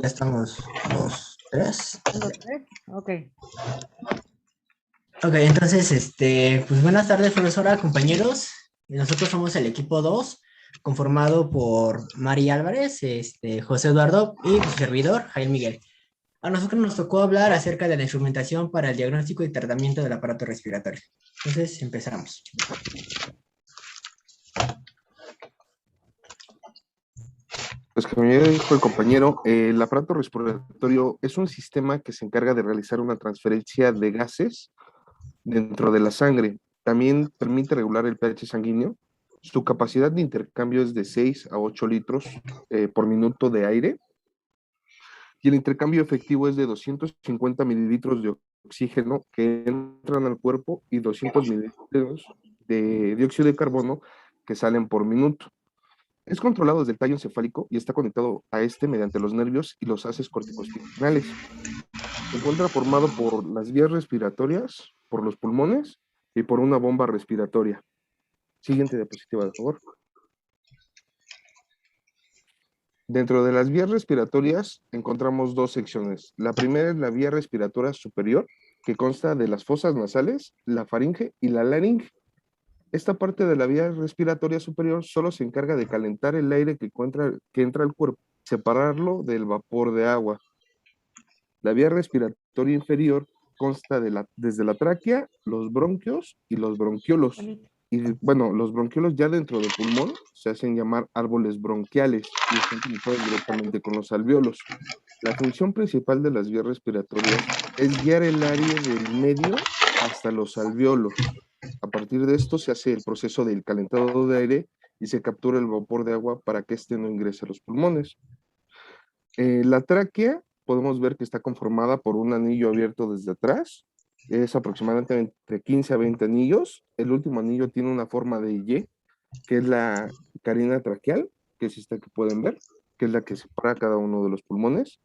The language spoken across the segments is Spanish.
Ya estamos dos, tres. Uno, tres. Ok. Ok, entonces, pues buenas tardes, profesora, compañeros. Nosotros somos el equipo 2, conformado por Mari Álvarez, José Eduardo y su servidor, Jaime Miguel. A nosotros nos tocó hablar acerca de la instrumentación para el diagnóstico y tratamiento del aparato respiratorio. Entonces, empezamos. Pues como ya dijo el compañero, el aparato respiratorio es un sistema que se encarga de realizar una transferencia de gases dentro de la sangre. También permite regular el pH sanguíneo. Su capacidad de intercambio es de 6 a 8 litros por minuto de aire. Y el intercambio efectivo es de 250 mililitros de oxígeno que entran al cuerpo y 200 mililitros de dióxido de carbono que salen por minuto. Es controlado desde el tallo encefálico y está conectado a este mediante los nervios y los haces corticospinales. Se encuentra formado por las vías respiratorias, por los pulmones y por una bomba respiratoria. Siguiente diapositiva, por favor. Dentro de las vías respiratorias encontramos dos secciones. La primera es la vía respiratoria superior, que consta de las fosas nasales, la faringe y la laringe. Esta parte de la vía respiratoria superior solo se encarga de calentar el aire que entra al cuerpo, separarlo del vapor de agua. La vía respiratoria inferior consta desde la tráquea, los bronquios y los bronquiolos. Y bueno, los bronquiolos ya dentro del pulmón se hacen llamar árboles bronquiales y están conectados directamente con los alvéolos. La función principal de las vías respiratorias es guiar el aire del medio hasta los alvéolos. A partir de esto se hace el proceso del calentado de aire y se captura el vapor de agua para que éste no ingrese a los pulmones. La tráquea podemos ver que está conformada por un anillo abierto desde atrás. Es aproximadamente entre 15 a 20 anillos. El último anillo tiene una forma de Y, que es la carina traqueal, que es esta que pueden ver, que es la que separa cada uno de los pulmones.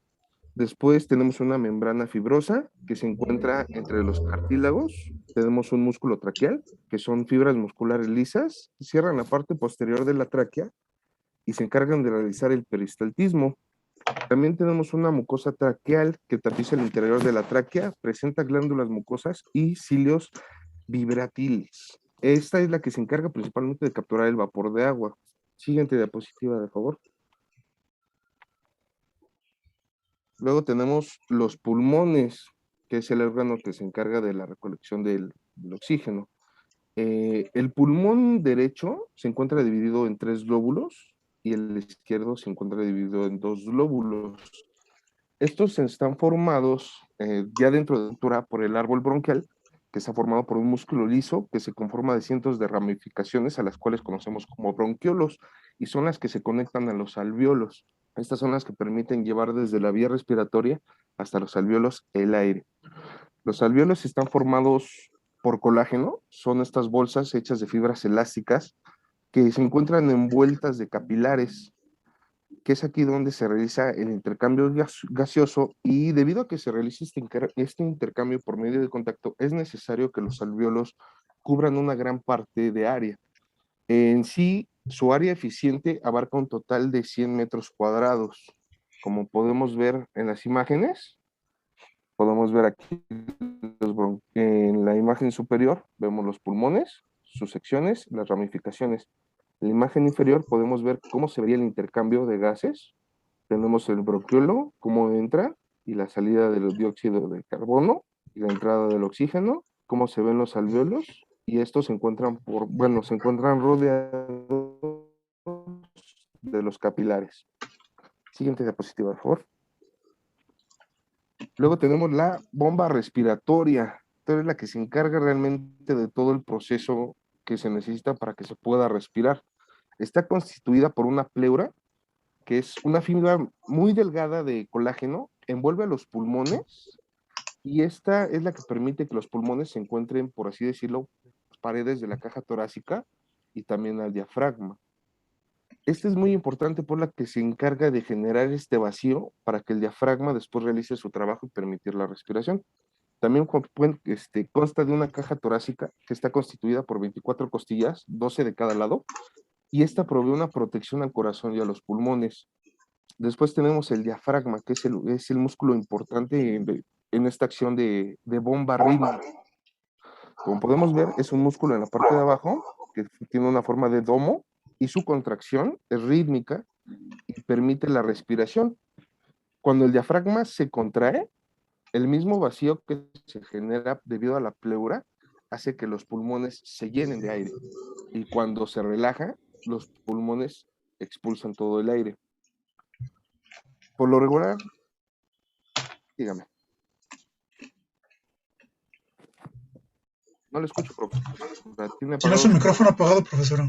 Después tenemos una membrana fibrosa que se encuentra entre los cartílagos. Tenemos un músculo traqueal, que son fibras musculares lisas, cierran la parte posterior de la tráquea y se encargan de realizar el peristaltismo. También tenemos una mucosa traqueal que tapiza el interior de la tráquea, presenta glándulas mucosas y cilios vibratiles. Esta es la que se encarga principalmente de capturar el vapor de agua. Siguiente diapositiva, de favor. Luego tenemos los pulmones, que es el órgano que se encarga de la recolección del oxígeno. El pulmón derecho se encuentra dividido en 3 lóbulos y el izquierdo se encuentra dividido en 2 lóbulos. Estos están formados ya dentro de la estructura por el árbol bronquial, que está formado por un músculo liso que se conforma de cientos de ramificaciones a las cuales conocemos como bronquiolos y son las que se conectan a los alvéolos. Estas son las que permiten llevar desde la vía respiratoria hasta los alvéolos el aire. Los alvéolos están formados por colágeno, son estas bolsas hechas de fibras elásticas que se encuentran envueltas de capilares, que es aquí donde se realiza el intercambio gaseoso y debido a que se realiza este intercambio por medio de contacto, es necesario que los alvéolos cubran una gran parte de área. En sí, su área eficiente abarca un total de 100 metros cuadrados. Como podemos ver en las imágenes, podemos ver aquí en la imagen superior, vemos los pulmones, sus secciones, las ramificaciones. En la imagen inferior podemos ver cómo se vería el intercambio de gases. Tenemos el bronquiolo, cómo entra y la salida del dióxido de carbono y la entrada del oxígeno, cómo se ven los alvéolos y estos se encuentran se encuentran rodeados de los capilares. Siguiente diapositiva, por favor. Luego tenemos la bomba respiratoria. Esta es la que se encarga realmente de todo el proceso que se necesita para que se pueda respirar. Está constituida por una pleura, que es una fibra muy delgada de colágeno, envuelve a los pulmones y esta es la que permite que los pulmones se encuentren, por así decirlo, paredes de la caja torácica y también al diafragma. Esta es muy importante por la que se encarga de generar este vacío para que el diafragma después realice su trabajo y permitir la respiración. También consta de una caja torácica que está constituida por 24 costillas, 12 de cada lado, y esta provee una protección al corazón y a los pulmones. Después tenemos el diafragma, que es el músculo importante en esta acción de bomba rítmica. Como podemos ver, es un músculo en la parte de abajo que tiene una forma de domo y su contracción es rítmica y permite la respiración. Cuando el diafragma se contrae, el mismo vacío que se genera debido a la pleura hace que los pulmones se llenen de aire. Y cuando se relaja, los pulmones expulsan todo el aire. Por lo regular, dígame. No le escucho, profesor. Tiene Tiene su micrófono apagado, profesora.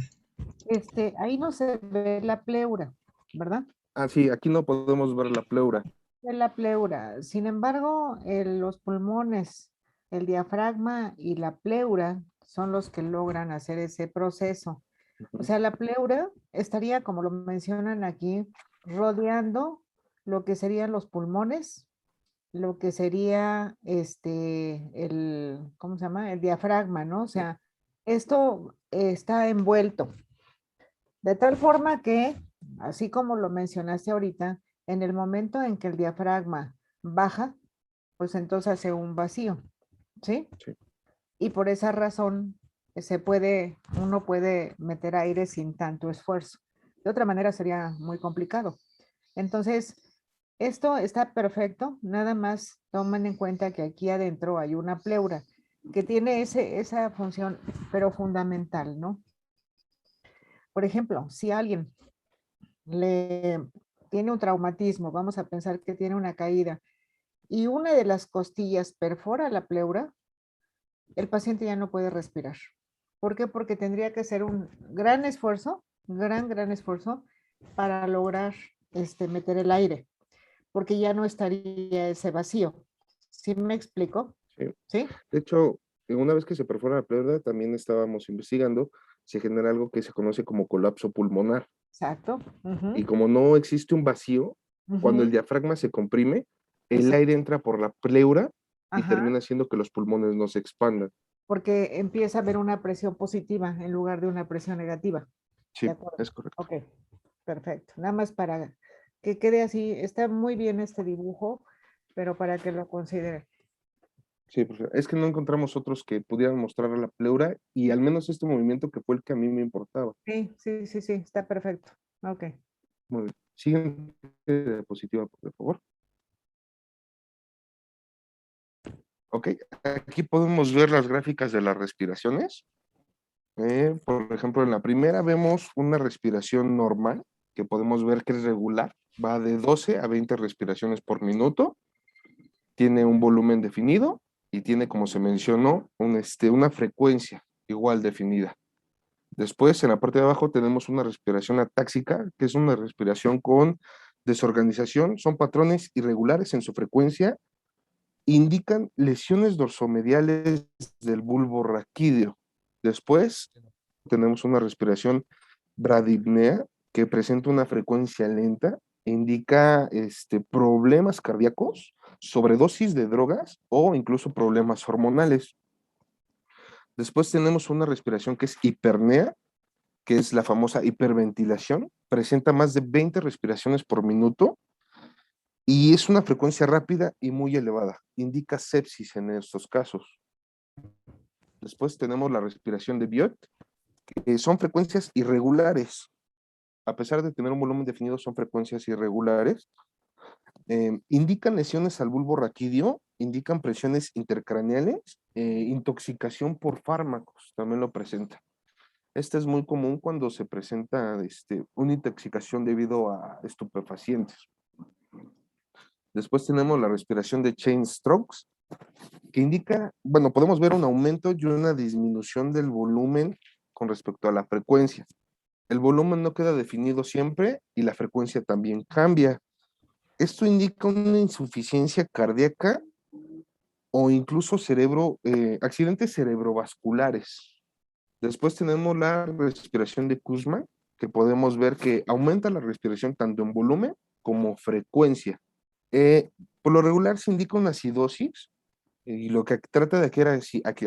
Ahí no se ve la pleura, ¿verdad? Ah, sí, aquí no podemos ver la pleura. De la pleura. Sin embargo, los pulmones, el diafragma y la pleura son los que logran hacer ese proceso. O sea, la pleura estaría, como lo mencionan aquí, rodeando lo que serían los pulmones, lo que sería ¿cómo se llama? El diafragma, ¿no? O sea, esto está envuelto. De tal forma que, así como lo mencionaste ahorita, en el momento en que el diafragma baja, pues entonces hace un vacío, ¿sí? Sí. Y por esa razón uno puede meter aire sin tanto esfuerzo. De otra manera sería muy complicado. Entonces, esto está perfecto, nada más tomen en cuenta que aquí adentro hay una pleura que tiene esa función, pero fundamental, ¿no? Por ejemplo, si alguien le tiene un traumatismo, vamos a pensar que tiene una caída, y una de las costillas perfora la pleura, el paciente ya no puede respirar. ¿Por qué? Porque tendría que hacer un gran esfuerzo, gran esfuerzo para lograr meter el aire, porque ya no estaría ese vacío. ¿Sí me explico? Sí. ¿Sí? De hecho, una vez que se perfora la pleura, también estábamos investigando, se genera algo que se conoce como colapso pulmonar. Exacto. Y como no existe un vacío, cuando el Ujú. diafragma se comprime, el Exacto. aire entra por la pleura y Ajá. termina haciendo que los pulmones no se expandan. Porque empieza a haber una presión positiva en lugar de una presión negativa. Sí, De acuerdo. es correcto. Ok, perfecto. Nada más para que quede así. Está muy bien este dibujo, pero para que lo considere. Sí, profesor. Es que no encontramos otros que pudieran mostrar la pleura y al menos este movimiento que fue el que a mí me importaba. Sí, está perfecto. Ok. Muy bien. Siguiente diapositiva, por favor. Ok, aquí podemos ver las gráficas de las respiraciones. Por ejemplo, en la primera vemos una respiración normal, que podemos ver que es regular, va de 12 a 20 respiraciones por minuto, tiene un volumen definido y tiene, como se mencionó, una frecuencia igual definida. Después, en la parte de abajo, tenemos una respiración atáxica, que es una respiración con desorganización, son patrones irregulares en su frecuencia, indican lesiones dorsomediales del bulbo raquídeo. Después, tenemos una respiración bradipnea, que presenta una frecuencia lenta, indica problemas cardíacos, sobredosis de drogas o incluso problemas hormonales. Después tenemos una respiración que es hipernea, que es la famosa hiperventilación, presenta más de 20 respiraciones por minuto y es una frecuencia rápida y muy elevada. Indica sepsis en estos casos. Después tenemos la respiración de Biot, que son frecuencias irregulares. A pesar de tener un volumen definido, son frecuencias irregulares. Indican lesiones al bulbo raquídeo, indican presiones intercraneales, intoxicación por fármacos, también lo presenta. Este es muy común cuando se presenta una intoxicación debido a estupefacientes. Después tenemos la respiración de chain strokes, que indica, bueno, podemos ver un aumento y una disminución del volumen con respecto a la frecuencia. El volumen no queda definido siempre y la frecuencia también cambia. Esto indica una insuficiencia cardíaca o incluso accidentes cerebrovasculares. Después tenemos la respiración de Kussmaul, que podemos ver que aumenta la respiración tanto en volumen como frecuencia. Por lo regular se indica una acidosis y lo que trata de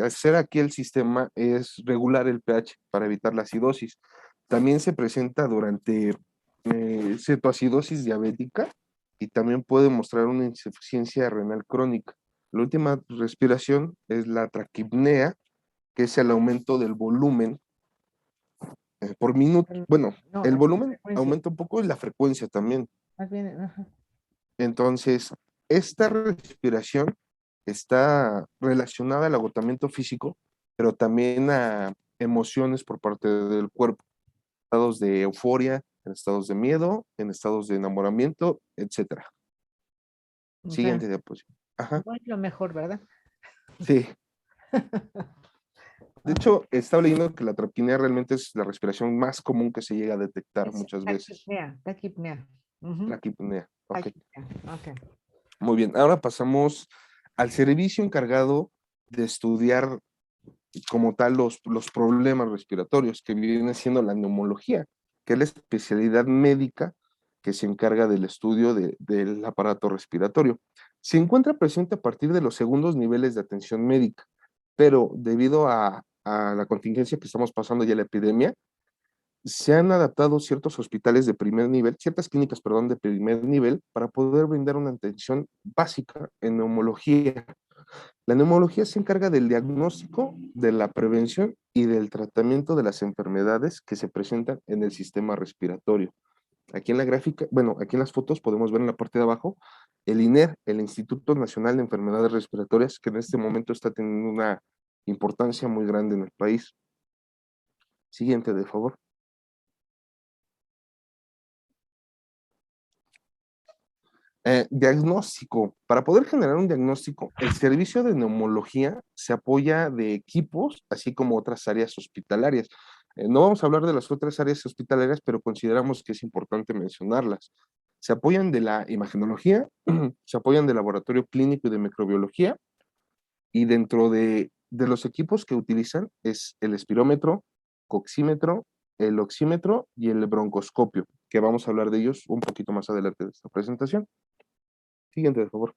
hacer aquí el sistema es regular el pH para evitar la acidosis. También se presenta durante cetoacidosis diabética y también puede mostrar una insuficiencia renal crónica. La última respiración es la traquipnea, que es el aumento del volumen por minuto. Bueno, No, el es volumen frecuencia, aumenta un poco y la frecuencia también. más bien, ajá. Entonces, esta respiración está relacionada al agotamiento físico, pero también a emociones por parte del cuerpo, estados de euforia, en estados de miedo, en estados de enamoramiento, etcétera. O sea, Siguiente diapositiva. Ajá, no es lo mejor, ¿verdad? sí. De Ok. hecho, estaba leyendo que la traquinea realmente es la respiración más común que se llega a detectar Es muchas veces. taquipnea, taquipnea. Ujú, Traquipnea. Ok, taquipnea, ok. muy bien. Ahora pasamos al servicio encargado de estudiar como tal los problemas respiratorios, que viene siendo la neumología, que es la especialidad médica que se encarga del estudio del aparato respiratorio. Se encuentra presente a partir de los segundos niveles de atención médica, pero debido a la contingencia que estamos pasando ya la epidemia, se han adaptado ciertos hospitales de primer nivel, ciertas clínicas, perdón, de primer nivel, para poder brindar una atención básica en neumología. La neumología se encarga del diagnóstico, de la prevención y del tratamiento de las enfermedades que se presentan en el sistema respiratorio. Aquí en la gráfica, bueno, aquí en las fotos podemos ver en la parte de abajo el INER, el Instituto Nacional de Enfermedades Respiratorias, que en este momento está teniendo una importancia muy grande en el país. Siguiente, de favor. Diagnóstico. Para poder generar un diagnóstico, el servicio de neumología se apoya de equipos, así como otras áreas hospitalarias. No vamos a hablar de las otras áreas hospitalarias, pero consideramos que es importante mencionarlas. Se apoyan de la imagenología, se apoyan del laboratorio clínico y de microbiología, y dentro de los equipos que utilizan es el espirómetro, coxímetro, el oxímetro y el broncoscopio, que vamos a hablar de ellos un poquito más adelante de esta presentación. Siguiente, por favor.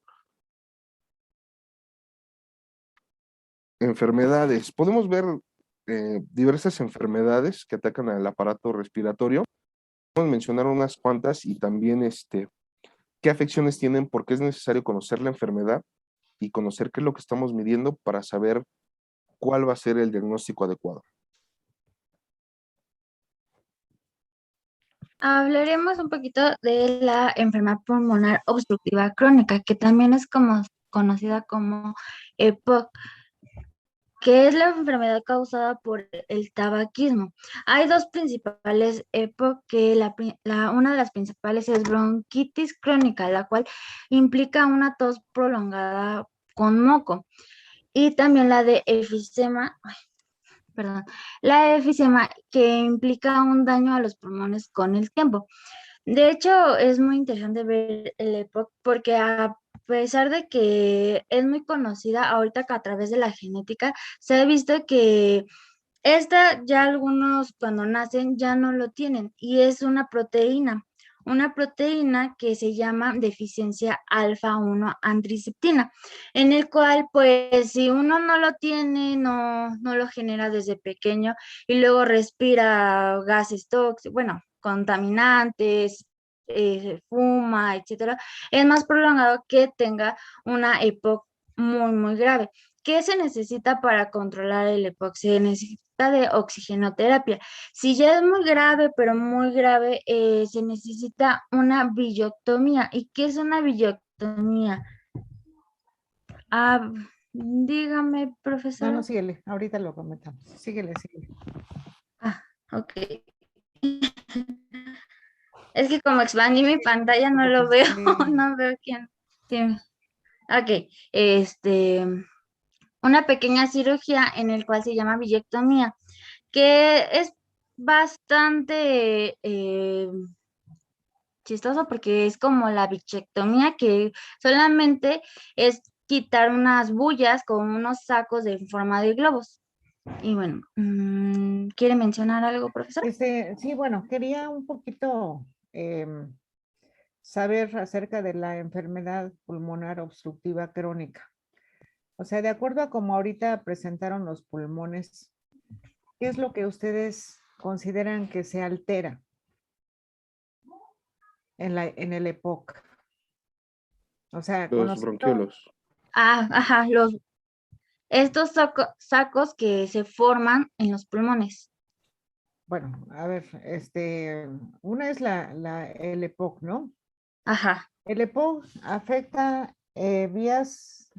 Enfermedades. Podemos ver diversas enfermedades que atacan al aparato respiratorio. Podemos mencionar unas cuantas y también qué afecciones tienen, porque es necesario conocer la enfermedad y conocer qué es lo que estamos midiendo para saber cuál va a ser el diagnóstico adecuado. Hablaremos un poquito de la enfermedad pulmonar obstructiva crónica, que también es como conocida como EPOC, que es la enfermedad causada por el tabaquismo. Hay dos principales EPOC, que una de las principales es bronquitis crónica, la cual implica una tos prolongada con moco, y también la de efisema, perdón, la efisema, que implica un daño a los pulmones con el tiempo. De hecho, es muy interesante ver el EPOC porque a pesar de que es muy conocida, ahorita que a través de la genética se ha visto que esta ya algunos cuando nacen ya no lo tienen, y es una proteína que se llama deficiencia alfa 1 antriciptina, en el cual pues si uno no lo tiene, no lo genera desde pequeño y luego respira gases tóxicos, bueno, contaminantes, fuma, etcétera, es más prolongado que tenga una EPOC muy grave. ¿Qué se necesita para controlar el EPOC? Se necesita de oxigenoterapia. Si ya es muy grave, pero muy grave, se necesita una billotomía. ¿Y qué es una billotomía? Ah, dígame, No, no, profesora. síguele, ahorita lo comentamos. Síguele. Ah, ok. Es que como expandí mi pantalla no lo veo, no veo quién. Sí. Ok, una pequeña cirugía en el cual se llama billectomía, que es bastante chistoso porque es como la bichectomía, que solamente es quitar unas bullas con unos sacos de forma de globos. Y bueno, ¿quiere mencionar algo, profesora? Sí, bueno, quería un poquito saber acerca de la enfermedad pulmonar obstructiva crónica. O sea, de acuerdo a cómo ahorita presentaron los pulmones, ¿qué es lo que ustedes consideran que se altera? en el EPOC. O sea, Los conociendo, bronquiolos. Ajá, estos sacos que se forman en los pulmones. bueno, a ver, una es el EPOC, ¿no? Ajá. El EPOC afecta vías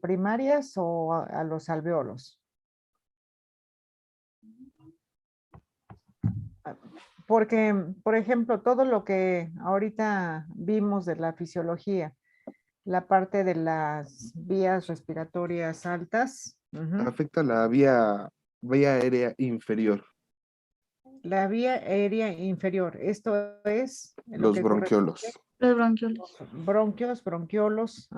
primarias o a los alveolos. Porque, por ejemplo, todo lo que ahorita vimos de la fisiología, la parte de las vías respiratorias altas, Afecta la vía aérea inferior, la vía aérea inferior, esto es lo los que bronquiolos. corresponde Los bronquiolos. bronquios, bronquiolos,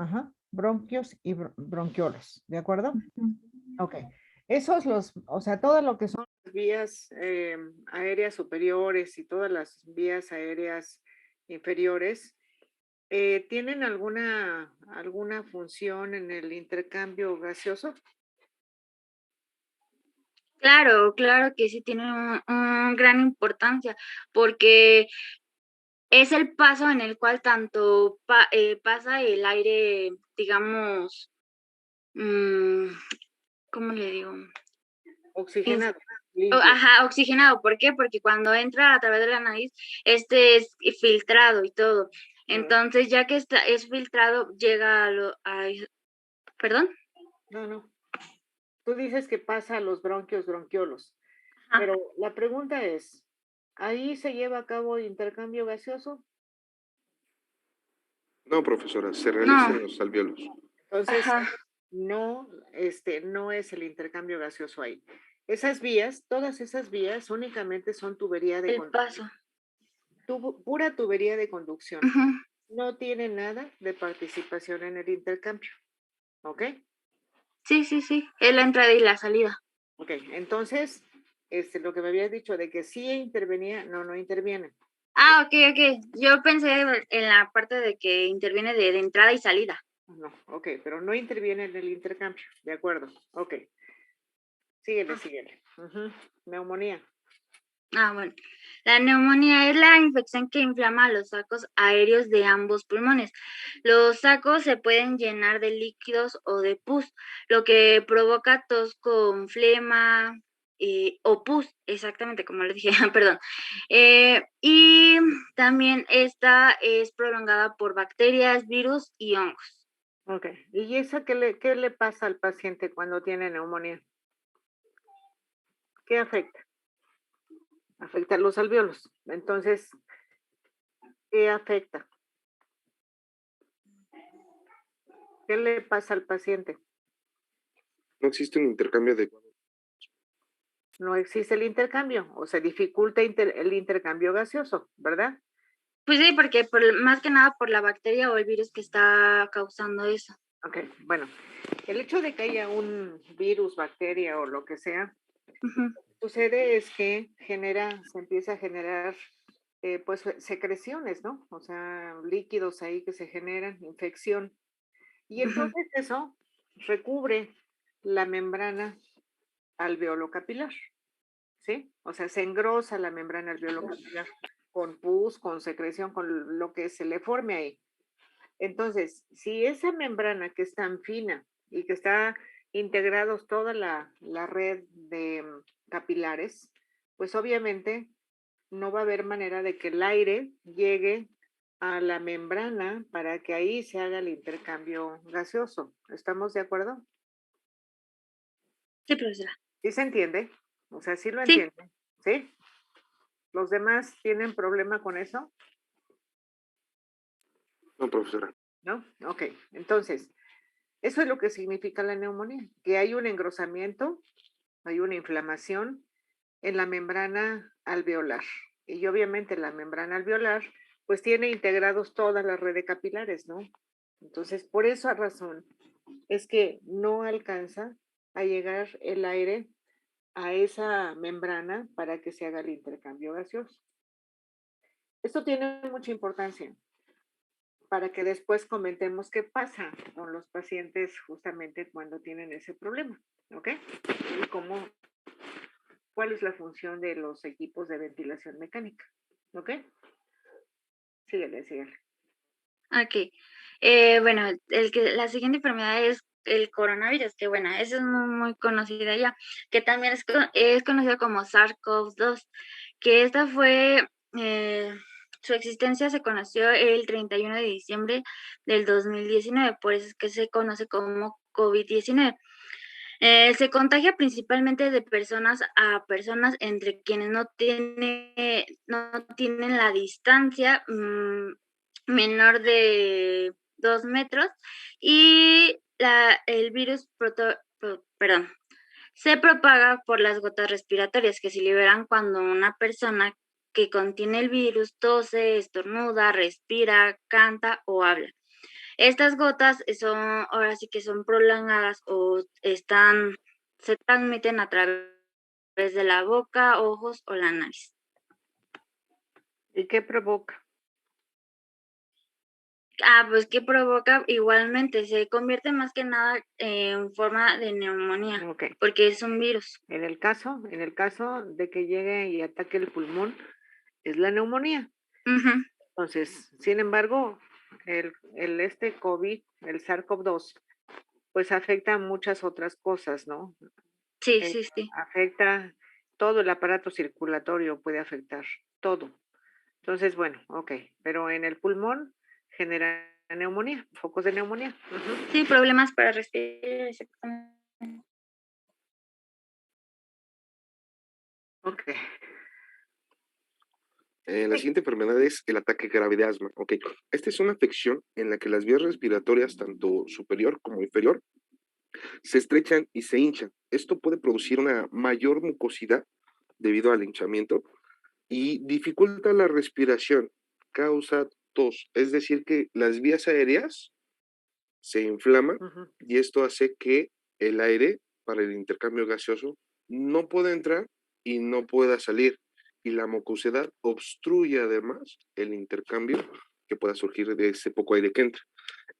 bronquios y bronquiolos, ¿de acuerdo? Ujú. Ok, esos o sea, todo lo que son las vías aéreas superiores y todas las vías aéreas inferiores, ¿tienen alguna función en el intercambio gaseoso? Claro, claro que sí tiene un gran importancia, porque es el paso en el cual tanto pasa el aire, digamos, mm, ¿cómo le digo? Oxigenado, limpio. Ajá, oxigenado. ¿Por qué? Porque cuando entra a través de la nariz, este es filtrado y todo. Entonces, ya que es filtrado, llega ¿perdón? No. Tú dices que pasa a los bronquios, bronquiolos, Ajá. pero la pregunta es, ¿ahí se lleva a cabo intercambio gaseoso? No, profesora, se realiza No. en los alvéolos. Entonces, Ajá. no, no es el intercambio gaseoso ahí. Esas vías, todas esas vías únicamente son tubería de El conducción, paso. pura tubería de conducción. Ujú. No tiene nada de participación en el intercambio. ¿Ok? Sí, sí, sí. Es la entrada y la salida. Ok, entonces, lo que me habías dicho de que sí intervenía, no interviene. Ok. Yo pensé en la parte de que interviene de entrada y salida. No, ok, pero no interviene en el intercambio, de acuerdo, ok. Síguele. Neumonía. Bueno. La neumonía es la infección que inflama los sacos aéreos de ambos pulmones. Los sacos se pueden llenar de líquidos o de pus, lo que provoca tos con flema o pus, exactamente como les dije, perdón. Y también esta es prolongada por bacterias, virus y hongos. Ok, ¿y esa qué le pasa al paciente cuando tiene neumonía? ¿Qué afecta? Afecta los alvéolos. Entonces, ¿qué afecta? ¿Qué le pasa al paciente? No existe un intercambio de... No existe el intercambio, o se dificulta el intercambio gaseoso, ¿verdad? Pues sí, porque más que nada por la bacteria o el virus que está causando eso. Ok, bueno, el hecho de que haya un virus, bacteria o lo que sea, Ujú. sucede es que se empieza a generar pues secreciones, ¿no? O sea, líquidos ahí que se generan, infección. Y entonces eso recubre la membrana alveolo-capilar, ¿sí? O sea, se engrosa la membrana alveolo-capilar con pus, con secreción, con lo que se le forme ahí. Entonces, si esa membrana que es tan fina y que está integrados toda la red de capilares, pues obviamente no va a haber manera de que el aire llegue a la membrana para que ahí se haga el intercambio gaseoso. ¿Estamos de acuerdo? Sí, profesora. ¿Sí se entiende? O sea, sí lo Sí. entiende. ¿Sí? ¿Los demás tienen problema con eso? No, profesora. ¿No? Ok, entonces, eso es lo que significa la neumonía, que hay un engrosamiento, hay una inflamación en la membrana alveolar. Y obviamente la membrana alveolar, pues tiene integrados todas las redes capilares, ¿no? Entonces, por esa razón es que no alcanza a llegar el aire a esa membrana para que se haga el intercambio gaseoso. Esto tiene mucha importancia para que después comentemos qué pasa con los pacientes justamente cuando tienen ese problema, ¿ok? Y cuál es la función de los equipos de ventilación mecánica, ¿ok? síguele. Ok. Bueno, la siguiente enfermedad es el coronavirus, que bueno, esa es muy, muy conocida ya, que también es conocida como SARS-CoV-2, que esta fue, su existencia se conoció el 31 de diciembre del 2019, por eso es que se conoce como COVID-19. Se contagia principalmente de personas a personas entre quienes no tienen la distancia menor de 2 metros y el virus se propaga por las gotas respiratorias que se liberan cuando una persona que contiene el virus tose, estornuda, respira, canta o habla. Estas gotas ahora sí que son prolongadas o se transmiten a través de la boca, ojos o la nariz. ¿Y qué provoca? Pues ¿qué provoca? Igualmente, se convierte más que nada en forma de neumonía, Ok. porque es un virus. En el caso de que llegue y ataque el pulmón, es la neumonía. Ujú. Entonces, sin embargo, este COVID, el SARS-CoV-2, pues afecta muchas otras cosas, ¿no? Sí, sí, sí. Afecta todo el aparato circulatorio, puede afectar todo. Entonces, bueno, ok, pero en el pulmón genera neumonía, focos de neumonía. Ujú. Sí, problemas para respirar, exactamente. Ok. La siguiente enfermedad es el ataque grave de asma. Ok, esta es una afección en la que las vías respiratorias, tanto superior como inferior, se estrechan y se hinchan. Esto puede producir una mayor mucosidad debido al hinchamiento y dificulta la respiración, causa tos. Es decir, que las vías aéreas se inflaman Ujú. y esto hace que el aire para el intercambio gaseoso no pueda entrar y no pueda salir. Y la mucosidad obstruye además el intercambio que pueda surgir de ese poco aire que entra.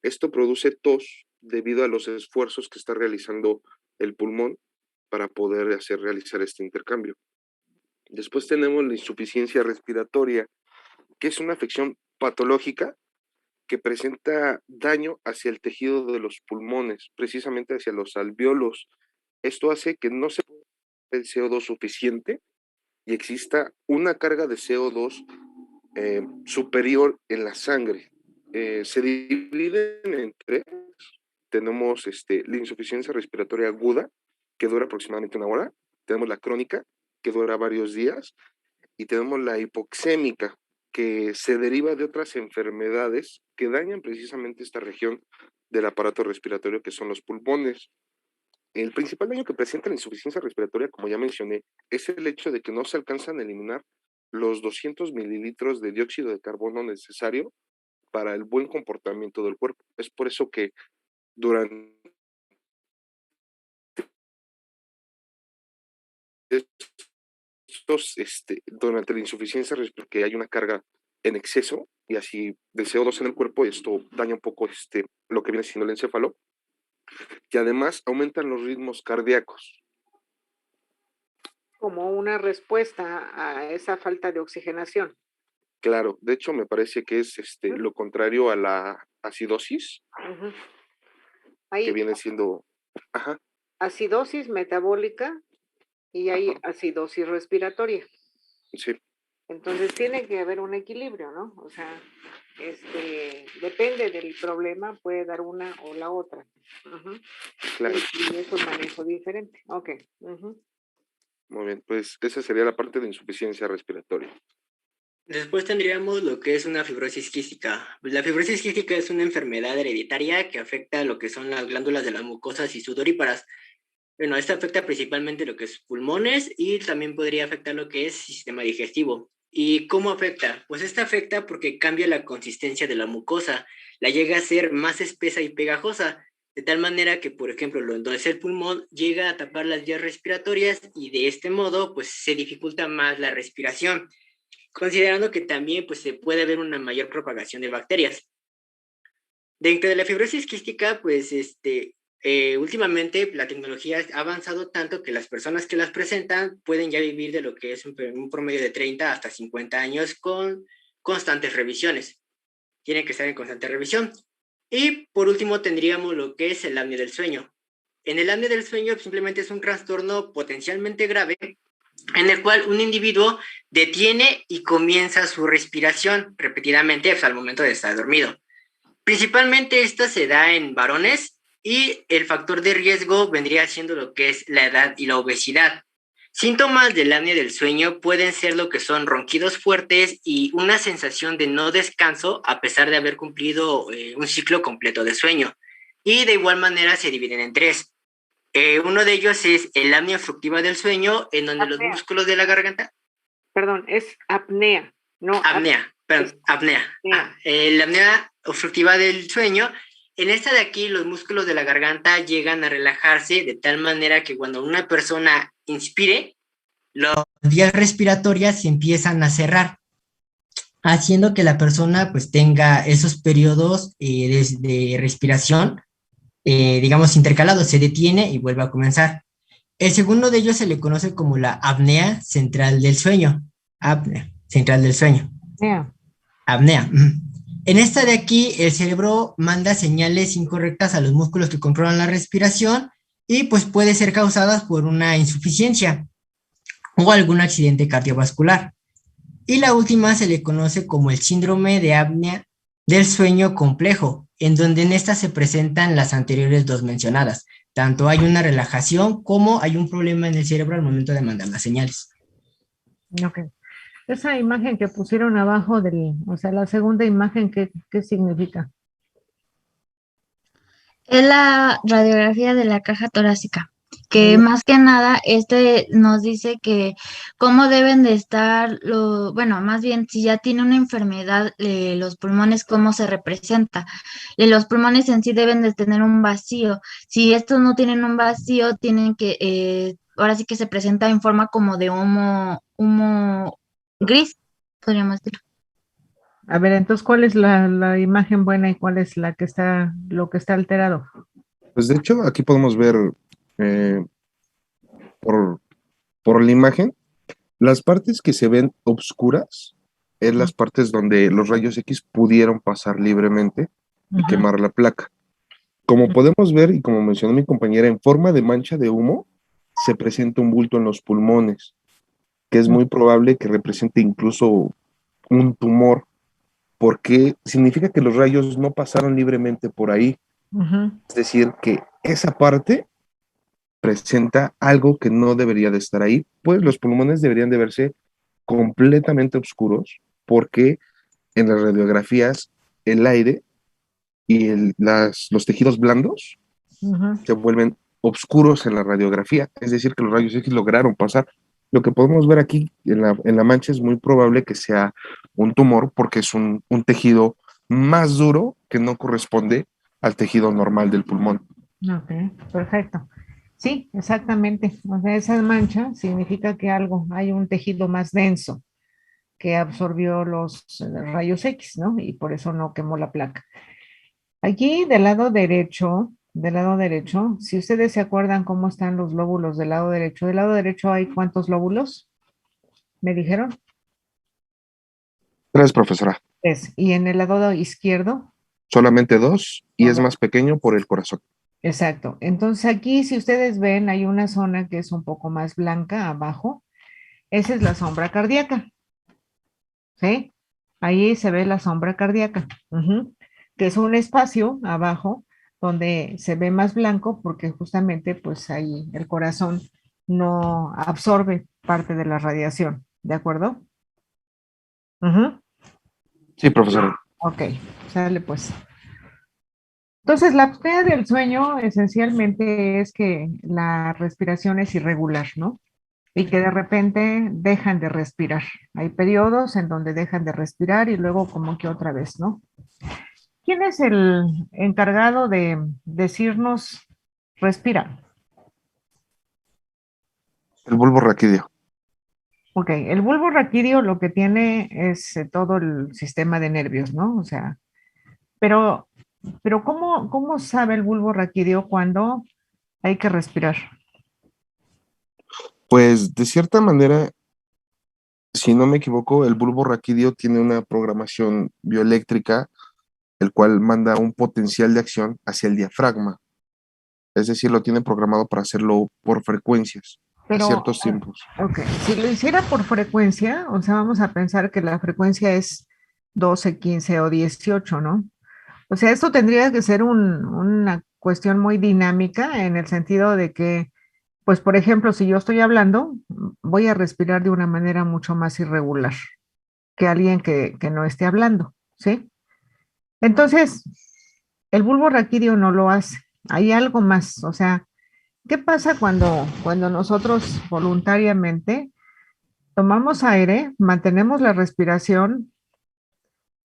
Esto produce tos debido a los esfuerzos que está realizando el pulmón para poder realizar este intercambio. Después tenemos la insuficiencia respiratoria, que es una afección patológica que presenta daño hacia el tejido de los pulmones, precisamente hacia los alvéolos. Esto hace que no se produzca el CO2 suficiente y exista una carga de CO2 superior en la sangre. Se dividen en tres. Tenemos la insuficiencia respiratoria aguda, que dura aproximadamente 1 hora. Tenemos la crónica, que dura varios días. Y tenemos la hipoxémica, que se deriva de otras enfermedades que dañan precisamente esta región del aparato respiratorio, que son los pulmones. El principal daño que presenta la insuficiencia respiratoria, como ya mencioné, es el hecho de que no se alcanzan a eliminar los 200 mililitros de dióxido de carbono necesario para el buen comportamiento del cuerpo. Es por eso que durante durante la insuficiencia respiratoria, que hay una carga en exceso y así de CO2 en el cuerpo, esto daña un poco lo que viene siendo el encéfalo, y además aumentan los ritmos cardíacos. Como una respuesta a esa falta de oxigenación. Claro, de hecho me parece que es lo contrario a la acidosis, Ujú. que Hay viene siendo, ajá, acidosis metabólica y hay acidosis respiratoria. sí, Entonces tiene que haber un equilibrio, ¿no? O sea, depende del problema, puede dar una o la otra. Ujú. claro, Y es un manejo diferente. Ok. Ujú. muy bien, pues esa sería la parte de insuficiencia respiratoria. Después tendríamos lo que es una fibrosis quística. Pues la fibrosis quística es una enfermedad hereditaria que afecta lo que son las glándulas de las mucosas y sudoríparas. Bueno, esta afecta principalmente lo que es pulmones y también podría afectar lo que es sistema digestivo. ¿Y cómo afecta? Pues esta afecta porque cambia la consistencia de la mucosa, la llega a ser más espesa y pegajosa, de tal manera que, por ejemplo, donde es el pulmón, llega a tapar las vías respiratorias y de este modo, pues se dificulta más la respiración, considerando que también pues, se puede ver una mayor propagación de bacterias. Dentro de la fibrosis quística, pues últimamente la tecnología ha avanzado tanto que las personas que las presentan pueden ya vivir de lo que es un promedio de 30 hasta 50 años con constantes revisiones. tiene que estar en constante revisión. Y por último tendríamos lo que es el apnea del sueño. En el apnea del sueño simplemente es un trastorno potencialmente grave en el cual un individuo detiene y comienza su respiración repetidamente pues, al momento de estar dormido. Principalmente esta se da en varones y el factor de riesgo vendría siendo lo que es la edad y la obesidad. Síntomas del apnea del sueño pueden ser lo que son ronquidos fuertes y una sensación de no descanso a pesar de haber cumplido un ciclo completo de sueño. Y de igual manera se dividen en tres. Uno de ellos es el apnea obstructiva del sueño, en donde los músculos de la garganta... Perdón, es apnea, no apnea. La apnea obstructiva del sueño, en esta de aquí los músculos de la garganta llegan a relajarse de tal manera que cuando una persona inspire, las vías respiratorias se empiezan a cerrar, haciendo que la persona pues tenga esos periodos de respiración, digamos, intercalados, se detiene y vuelve a comenzar. El segundo de ellos se le conoce como la apnea central del sueño. Apnea central del sueño. Apnea. En esta de aquí, el cerebro manda señales incorrectas a los músculos que controlan la respiración y pues puede ser causadas por una insuficiencia o algún accidente cardiovascular. Y la última se le conoce como el síndrome de apnea del sueño complejo, en donde en esta se presentan las anteriores dos mencionadas. Tanto hay una relajación como hay un problema en el cerebro al momento de mandar las señales. Ok. Esa imagen que pusieron abajo o sea, la segunda imagen, ¿qué significa? Es la radiografía de la caja torácica, que más que nada nos dice que cómo deben de estar, bueno, más bien si ya tiene una enfermedad, los pulmones, cómo se representa. Los pulmones en sí deben de tener un vacío. Si estos no tienen un vacío, tienen que, ahora sí que se presenta en forma como de humo gris, podríamos decir. A ver, entonces, ¿cuál es la imagen buena y cuál es lo que está alterado? Pues de hecho, aquí podemos ver eh, por la imagen, las partes que se ven obscuras es las partes donde los rayos X pudieron pasar libremente y quemar la placa. Como podemos ver, y como mencionó mi compañera, en forma de mancha de humo, se presenta un bulto en los pulmones, que es muy probable que represente incluso un tumor, porque significa que los rayos no pasaron libremente por ahí. Es decir, que esa parte presenta algo que no debería de estar ahí, pues los pulmones deberían de verse completamente oscuros, porque en las radiografías el aire y los tejidos blandos se vuelven oscuros en la radiografía, es decir, que los rayos X lograron pasar. Lo que podemos ver aquí en la mancha es muy probable que sea un tumor porque es un tejido más duro que no corresponde al tejido normal del pulmón. Ok, perfecto. Sí, exactamente. O sea, esa mancha significa que hay un tejido más denso que absorbió los rayos X, ¿no? Y por eso no quemó la placa. Aquí del lado derecho, si ustedes se acuerdan cómo están los lóbulos del lado derecho hay ¿cuántos lóbulos? ¿Me dijeron? 3, profesora. Y en el lado izquierdo, Solamente 2 y es más pequeño por el corazón. exacto. Entonces aquí, si ustedes ven, hay una zona que es un poco más blanca abajo. Esa es la sombra cardíaca. ¿Sí? Ahí se ve la sombra cardíaca, que es un espacio abajo donde se ve más blanco porque justamente pues ahí el corazón no absorbe parte de la radiación, ¿de acuerdo? Sí, profesor. Ok, sale pues. Entonces, la apnea del sueño esencialmente es que la respiración es irregular, ¿no? Y que de repente dejan de respirar. Hay periodos en donde dejan de respirar y luego como que otra vez, ¿no? ¿Quién es el encargado de decirnos respira? El bulbo raquídeo. Ok, el bulbo raquídeo lo que tiene es todo el sistema de nervios, ¿no? O sea, pero, pero ¿cómo sabe el bulbo raquídeo cuando hay que respirar? Pues de cierta manera, si no me equivoco, el bulbo raquídeo tiene una programación bioeléctrica el cual manda un potencial de acción hacia el diafragma. Es decir, lo tiene programado para hacerlo por frecuencias, a Pero, ciertos tiempos. ok, si lo hiciera por frecuencia, o sea, vamos a pensar que la frecuencia es 12, 15 o 18, ¿no? O sea, esto tendría que ser una cuestión muy dinámica en el sentido de que, pues, por ejemplo, si yo estoy hablando, voy a respirar de una manera mucho más irregular que alguien que no esté hablando, ¿sí? Entonces, el bulbo raquídeo no lo hace. Hay algo más, o sea, ¿qué pasa cuando nosotros voluntariamente tomamos aire, mantenemos la respiración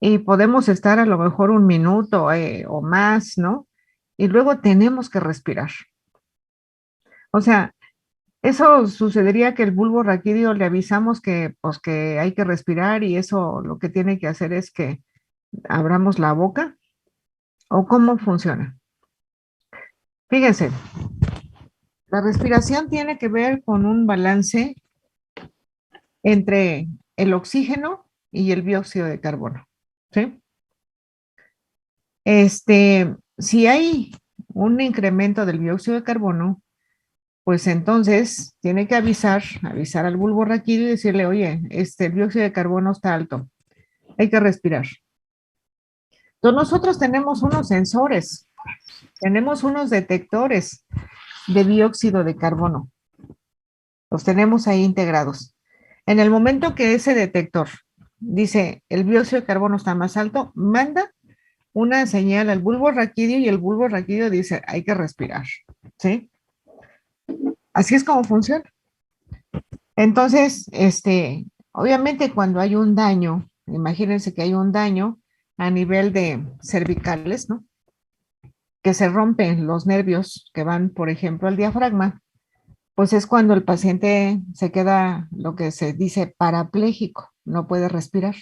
y podemos estar a lo mejor un minuto o más, ¿no? Y luego tenemos que respirar. O sea, eso sucedería que el bulbo raquídeo le avisamos que, pues, que hay que respirar y eso lo que tiene que hacer es que abramos la boca o cómo funciona. Fíjense, la respiración tiene que ver con un balance entre el oxígeno y el dióxido de carbono, ¿sí? Si hay un incremento del dióxido de carbono, pues entonces tiene que avisar al bulbo raquídeo y decirle, oye, el dióxido de carbono está alto, hay que respirar. Entonces nosotros tenemos unos sensores, tenemos unos detectores de dióxido de carbono, los tenemos ahí integrados. En el momento que ese detector dice el dióxido de carbono está más alto, manda una señal al bulbo raquídeo y el bulbo raquídeo dice hay que respirar, ¿sí? Así es como funciona. Entonces, obviamente cuando hay un daño, imagínense que hay un daño a nivel de cervicales, ¿no? Que se rompen los nervios que van, por ejemplo, al diafragma, pues es cuando el paciente se queda lo que se dice parapléjico, no puede respirar.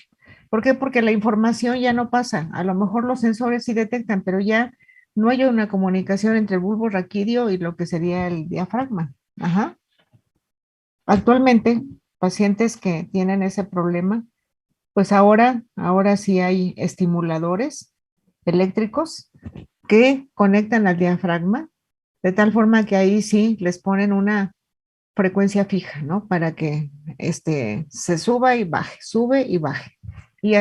¿Por qué? Porque la información ya no pasa. A lo mejor los sensores sí detectan, pero ya no hay una comunicación entre el bulbo raquídeo y lo que sería el diafragma. Ajá. Actualmente, pacientes que tienen ese problema, pues ahora sí hay estimuladores eléctricos que conectan al diafragma, de tal forma que ahí sí les ponen una frecuencia fija, ¿no? Para que se suba y baje, sube y baje. Y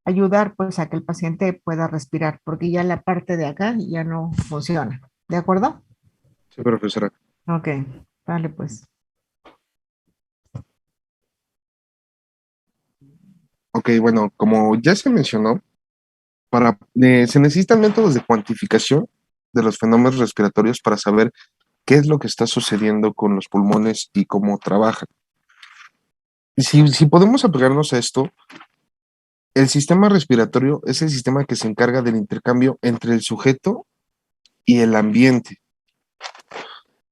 ayudar pues a que el paciente pueda respirar, porque ya la parte de acá ya no funciona. ¿De acuerdo? Sí, profesora. Ok, vale pues. Ok, bueno, como ya se mencionó, se necesitan métodos de cuantificación de los fenómenos respiratorios para saber qué es lo que está sucediendo con los pulmones y cómo trabajan. Si podemos apegarnos a esto, el sistema respiratorio es el sistema que se encarga del intercambio entre el sujeto y el ambiente.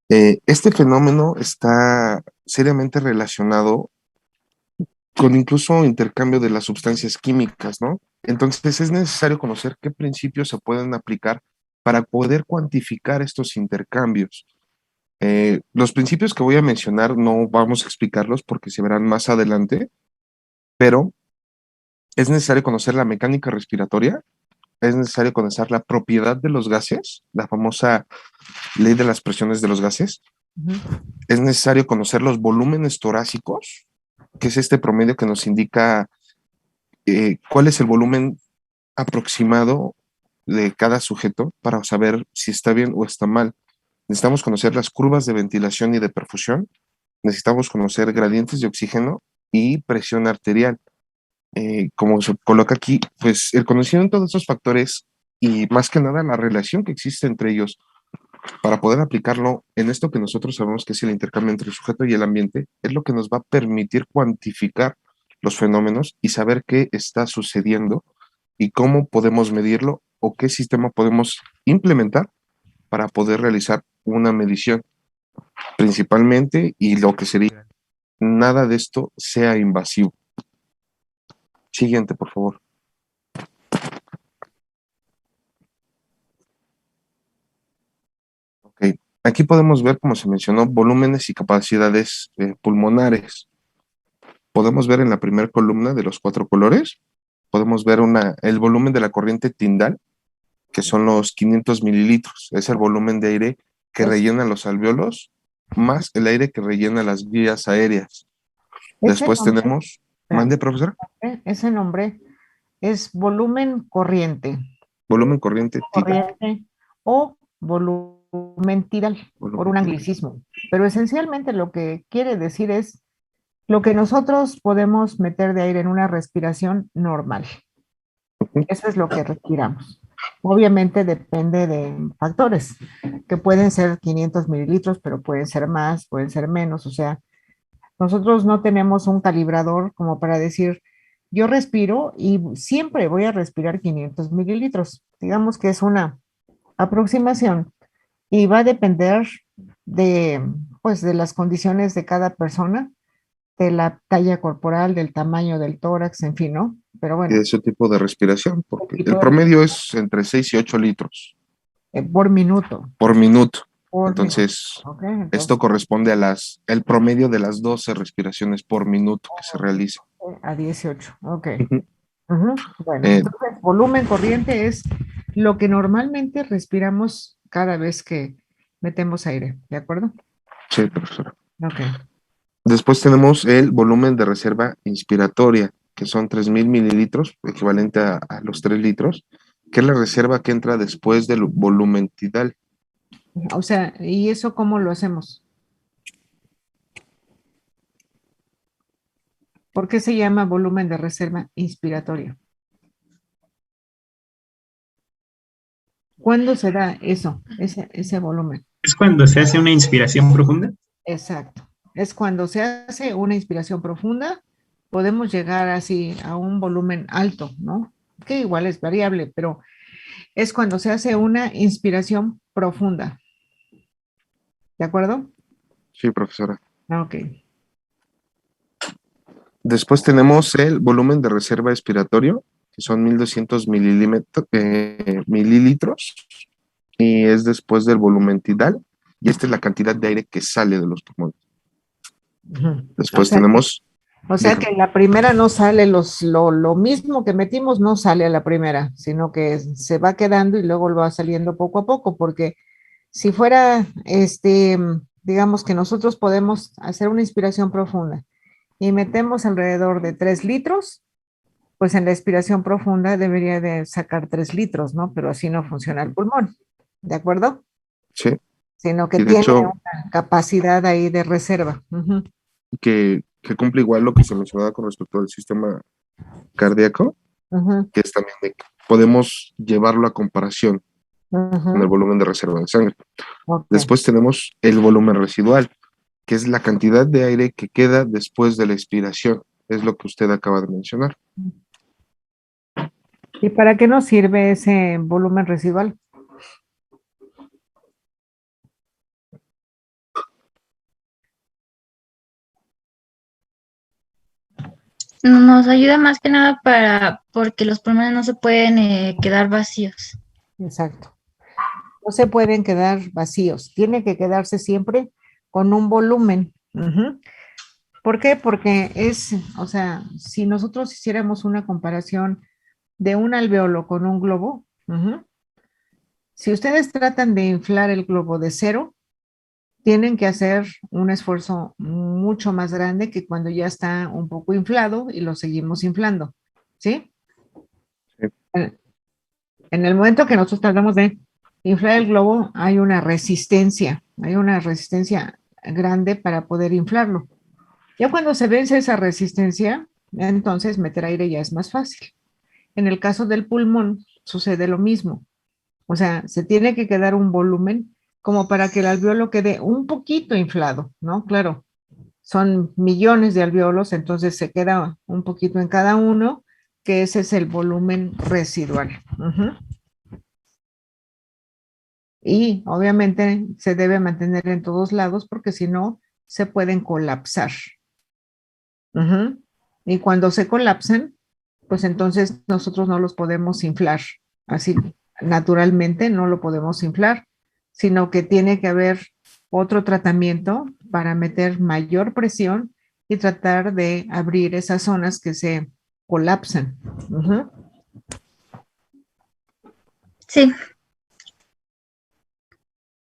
Este fenómeno está seriamente relacionado con incluso intercambio de las sustancias químicas, ¿no? Entonces es necesario conocer qué principios se pueden aplicar para poder cuantificar estos intercambios. Los principios que voy a mencionar no vamos a explicarlos porque se verán más adelante, pero es necesario conocer la mecánica respiratoria, es necesario conocer la propiedad de los gases, la famosa ley de las presiones de los gases, es necesario conocer los volúmenes torácicos, que es este promedio que nos indica cuál es el volumen aproximado de cada sujeto para saber si está bien o está mal. Necesitamos conocer las curvas de ventilación y de perfusión, necesitamos conocer gradientes de oxígeno y presión arterial. Como se coloca aquí, pues el conocimiento de estos factores y más que nada la relación que existe entre ellos para poder aplicarlo en esto que nosotros sabemos que es el intercambio entre el sujeto y el ambiente, es lo que nos va a permitir cuantificar los fenómenos y saber qué está sucediendo y cómo podemos medirlo o qué sistema podemos implementar para poder realizar una medición principalmente y lo que sería nada de esto sea invasivo. Siguiente, por favor. Ok, aquí podemos ver, como se mencionó, volúmenes y capacidades pulmonares. Podemos ver en la primera columna de los cuatro colores podemos ver el volumen de la corriente Tyndall, que son los 500 mililitros. Es el volumen de aire que rellena los alvéolos, más el aire que rellena las vías aéreas. Después tenemos, mande, profesor. Ese nombre es volumen corriente. Volumen corriente Tyndall. O volumen tidal, por un anglicismo. Pero esencialmente lo que quiere decir es lo que nosotros podemos meter de aire en una respiración normal. Eso es lo que respiramos. Obviamente depende de factores, que pueden ser 500 mililitros, pero pueden ser más, pueden ser menos. O sea, nosotros no tenemos un calibrador como para decir, yo respiro y siempre voy a respirar 500 mililitros. Digamos que es una aproximación y va a depender de, pues, de las condiciones de cada persona, de la talla corporal, del tamaño del tórax, en fin, ¿no? Pero bueno. Y de ese tipo de respiración, porque el promedio es entre 6 y 8 litros. Por minuto. Por minuto. Por entonces, minuto. Okay, entonces, esto corresponde a el promedio de las 12 respiraciones por minuto que se realiza. A 18, ok. Bueno, entonces volumen corriente es lo que normalmente respiramos cada vez que metemos aire, ¿de acuerdo? Sí, profesora. Ok. Después tenemos el volumen de reserva inspiratoria, que son 3.000 mililitros, equivalente a los 3 litros, que es la reserva que entra después del volumen tidal. O sea, ¿y eso cómo lo hacemos? ¿Por qué se llama volumen de reserva inspiratoria? ¿Cuándo se da eso, ese volumen? ¿Es cuando se hace una inspiración profunda? Exacto. Es cuando se hace una inspiración profunda, podemos llegar así a un volumen alto, ¿no? Que igual es variable, pero es cuando se hace una inspiración profunda. ¿De acuerdo? Sí, profesora. Ok. Después tenemos el volumen de reserva expiratorio, que son 1.200 mililitros, y es después del volumen tidal, y esta es la cantidad de aire que sale de los pulmones. Después tenemos... O sea que la primera no sale, lo mismo que metimos no sale a la primera, sino que se va quedando y luego va saliendo poco a poco, porque si fuera, digamos que nosotros podemos hacer una inspiración profunda y metemos alrededor de 3 litros, pues en la expiración profunda debería de sacar 3 litros, ¿no? Pero así no funciona el pulmón, ¿de acuerdo? Sí. Sino que tiene una capacidad ahí de reserva. Que cumple igual lo que se mencionaba con respecto al sistema cardíaco, que es también de que podemos llevarlo a comparación con el volumen de reserva de sangre. Después tenemos el volumen residual, que es la cantidad de aire que queda después de la expiración, es lo que usted acaba de mencionar. ¿Y para qué nos sirve ese volumen residual? Nos ayuda más que nada porque los pulmones no se pueden quedar vacíos. Exacto. No se pueden quedar vacíos. Tiene que quedarse siempre con un volumen. ¿Por qué? Porque o sea, si nosotros hiciéramos una comparación de un alveolo con un globo, si ustedes tratan de inflar el globo de cero, tienen que hacer un esfuerzo mucho más grande que cuando ya está un poco inflado y lo seguimos inflando, ¿sí? Sí. En el momento que nosotros tratamos de inflar el globo, hay una resistencia grande para poder inflarlo. Ya cuando se vence esa resistencia, entonces meter aire ya es más fácil. En el caso del pulmón sucede lo mismo. O sea, se tiene que quedar un volumen como para que el alveolo quede un poquito inflado, ¿no? Claro, son millones de alveolos, entonces se queda un poquito en cada uno, que ese es el volumen residual. Y obviamente se debe mantener en todos lados porque si no, se pueden colapsar. Y cuando se colapsan, pues entonces nosotros no los podemos inflar. Así naturalmente no lo podemos inflar, sino que tiene que haber otro tratamiento para meter mayor presión y tratar de abrir esas zonas que se colapsan. Ujú. Sí,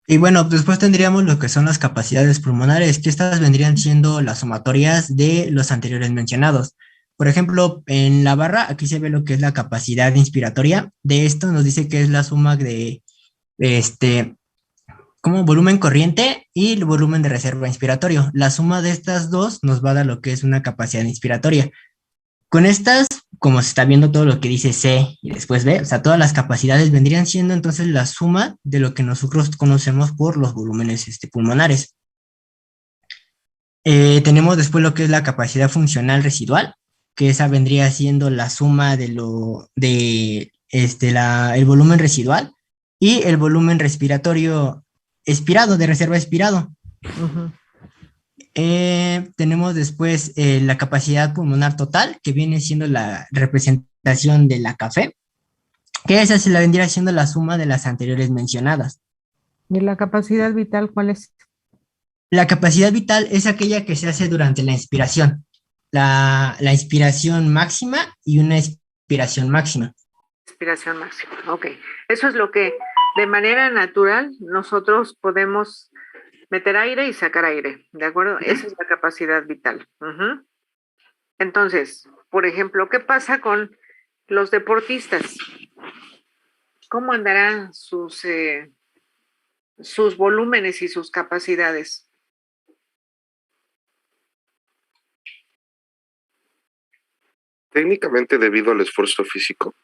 Y bueno, después tendríamos lo que son las capacidades pulmonares, que estas vendrían siendo las sumatorias de los anteriores mencionados. Por ejemplo, en la barra, aquí se ve lo que es la capacidad inspiratoria. De esto nos dice que es la suma de este, como volumen corriente y el volumen de reserva inspiratorio. La suma de estas dos nos va a dar lo que es una capacidad inspiratoria. Con estas, como se está viendo todo lo que dice C y después B, o sea, todas las capacidades vendrían siendo entonces la suma de lo que nosotros conocemos por los volúmenes pulmonares. Tenemos después lo que es la capacidad funcional residual, que esa vendría siendo la suma de el volumen residual y el volumen respiratorio expirado, de reserva expirado. Ujú. Tenemos después la capacidad pulmonar total, que viene siendo la representación de la café, que esa se la vendría siendo la suma de las anteriores mencionadas. ¿Y la capacidad vital cuál es? La capacidad vital es aquella que se hace durante la inspiración, la inspiración máxima y una expiración máxima. Inspiración máxima. Ok. Eso es lo que de manera natural nosotros podemos meter aire y sacar aire, ¿de acuerdo? Esa es la capacidad vital. Ujú. Entonces, por ejemplo, ¿qué pasa con los deportistas? ¿Cómo andarán sus volúmenes y sus capacidades? Técnicamente, debido al esfuerzo físico,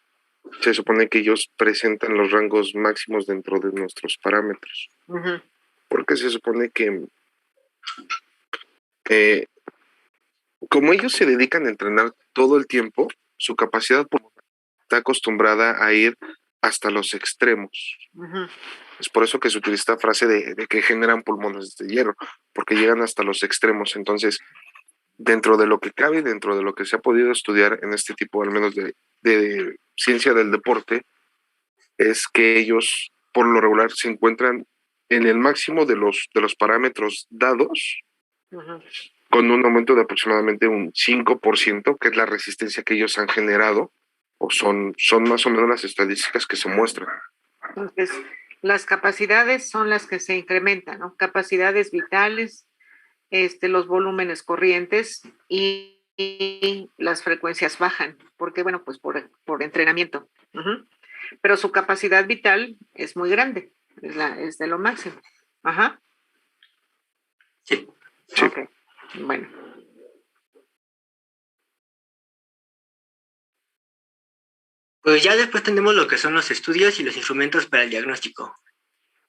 se supone que ellos presentan los rangos máximos dentro de nuestros parámetros, Ujú. porque se supone que eh, como ellos se dedican a entrenar todo el tiempo, su capacidad pulmonar está acostumbrada a ir hasta los extremos. Ujú. Es por eso que se utiliza esta frase de que generan pulmones de hierro, porque llegan hasta los extremos. Entonces, dentro de lo que cabe, dentro de lo que se ha podido estudiar en este tipo, al menos de ciencia del deporte, es que ellos, por lo regular, se encuentran en el máximo de los parámetros dados, Ujú. con un aumento de aproximadamente un 5%, que es la resistencia que ellos han generado, o son más o menos las estadísticas que se muestran. Entonces, las capacidades son las que se incrementan, ¿no? Capacidades vitales, los volúmenes corrientes y las frecuencias bajan, porque bueno, pues por entrenamiento. Ujú. Pero su capacidad vital es muy grande, es de lo máximo. Ajá. Sí. Sí. Ok, bueno. Pues ya después tenemos lo que son los estudios y los instrumentos para el diagnóstico.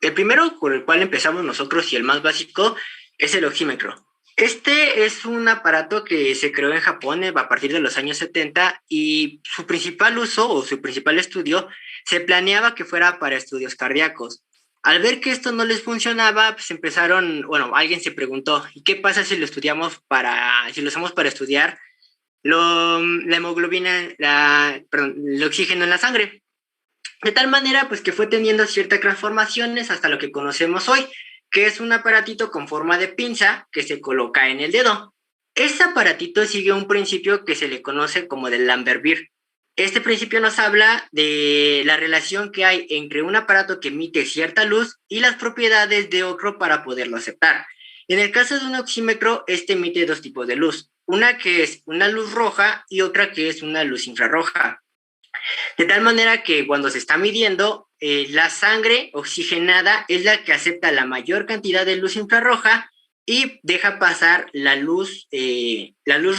El primero con el cual empezamos nosotros y el más básico es el oxímetro. Este es un aparato que se creó en Japón a partir de los años 70 y su principal uso o su principal estudio se planeaba que fuera para estudios cardíacos. Al ver que esto no les funcionaba, pues alguien se preguntó, ¿y qué pasa si lo si lo usamos para estudiar la hemoglobina, el oxígeno en la sangre? De tal manera, pues que fue teniendo ciertas transformaciones hasta lo que conocemos hoy, que es un aparatito con forma de pinza que se coloca en el dedo. Este aparatito sigue un principio que se le conoce como del Lambert-Beer. Este principio nos habla de la relación que hay entre un aparato que emite cierta luz y las propiedades de otro para poderlo aceptar. En el caso de un oxímetro, este emite dos tipos de luz, una que es una luz roja y otra que es una luz infrarroja. De tal manera que cuando se está midiendo, la sangre oxigenada es la que acepta la mayor cantidad de luz infrarroja y deja pasar la luz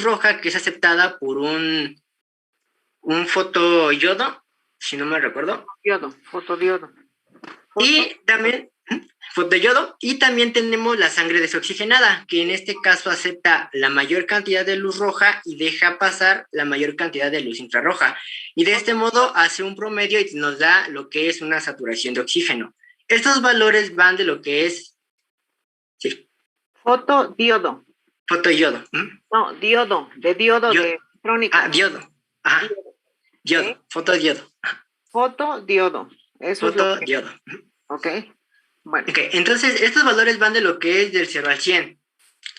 roja, que es aceptada por un fotodiodo, si no me recuerdo. Fotodiodo. Y también fotodiodo, y también tenemos la sangre desoxigenada, que en este caso acepta la mayor cantidad de luz roja y deja pasar la mayor cantidad de luz infrarroja. Y de este modo hace un promedio y nos da lo que es una saturación de oxígeno. Estos valores van de lo que es... Sí. Fotodiodo. Fotodiodo. No, diodo, de diodo de electrónica. Ah, diodo. Ajá. Diodo. ¿Sí? Fotodiodo. Fotodiodo. Eso Fotodiodo. es lo que... Ok. Bueno. Okay. Entonces, estos valores van de lo que es del 0 al 100.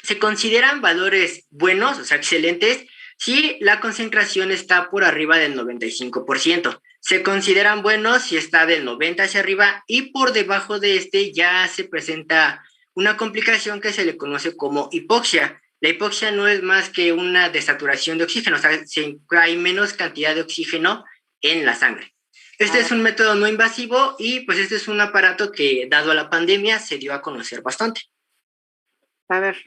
Se consideran valores buenos, o sea, excelentes, si la concentración está por arriba del 95%. Se consideran buenos si está del 90 hacia arriba y por debajo de este ya se presenta una complicación que se le conoce como hipoxia. La hipoxia no es más que una desaturación de oxígeno, o sea, hay menos cantidad de oxígeno en la sangre. Este es un método no invasivo y pues este es un aparato que, dado a la pandemia, se dio a conocer bastante. A ver,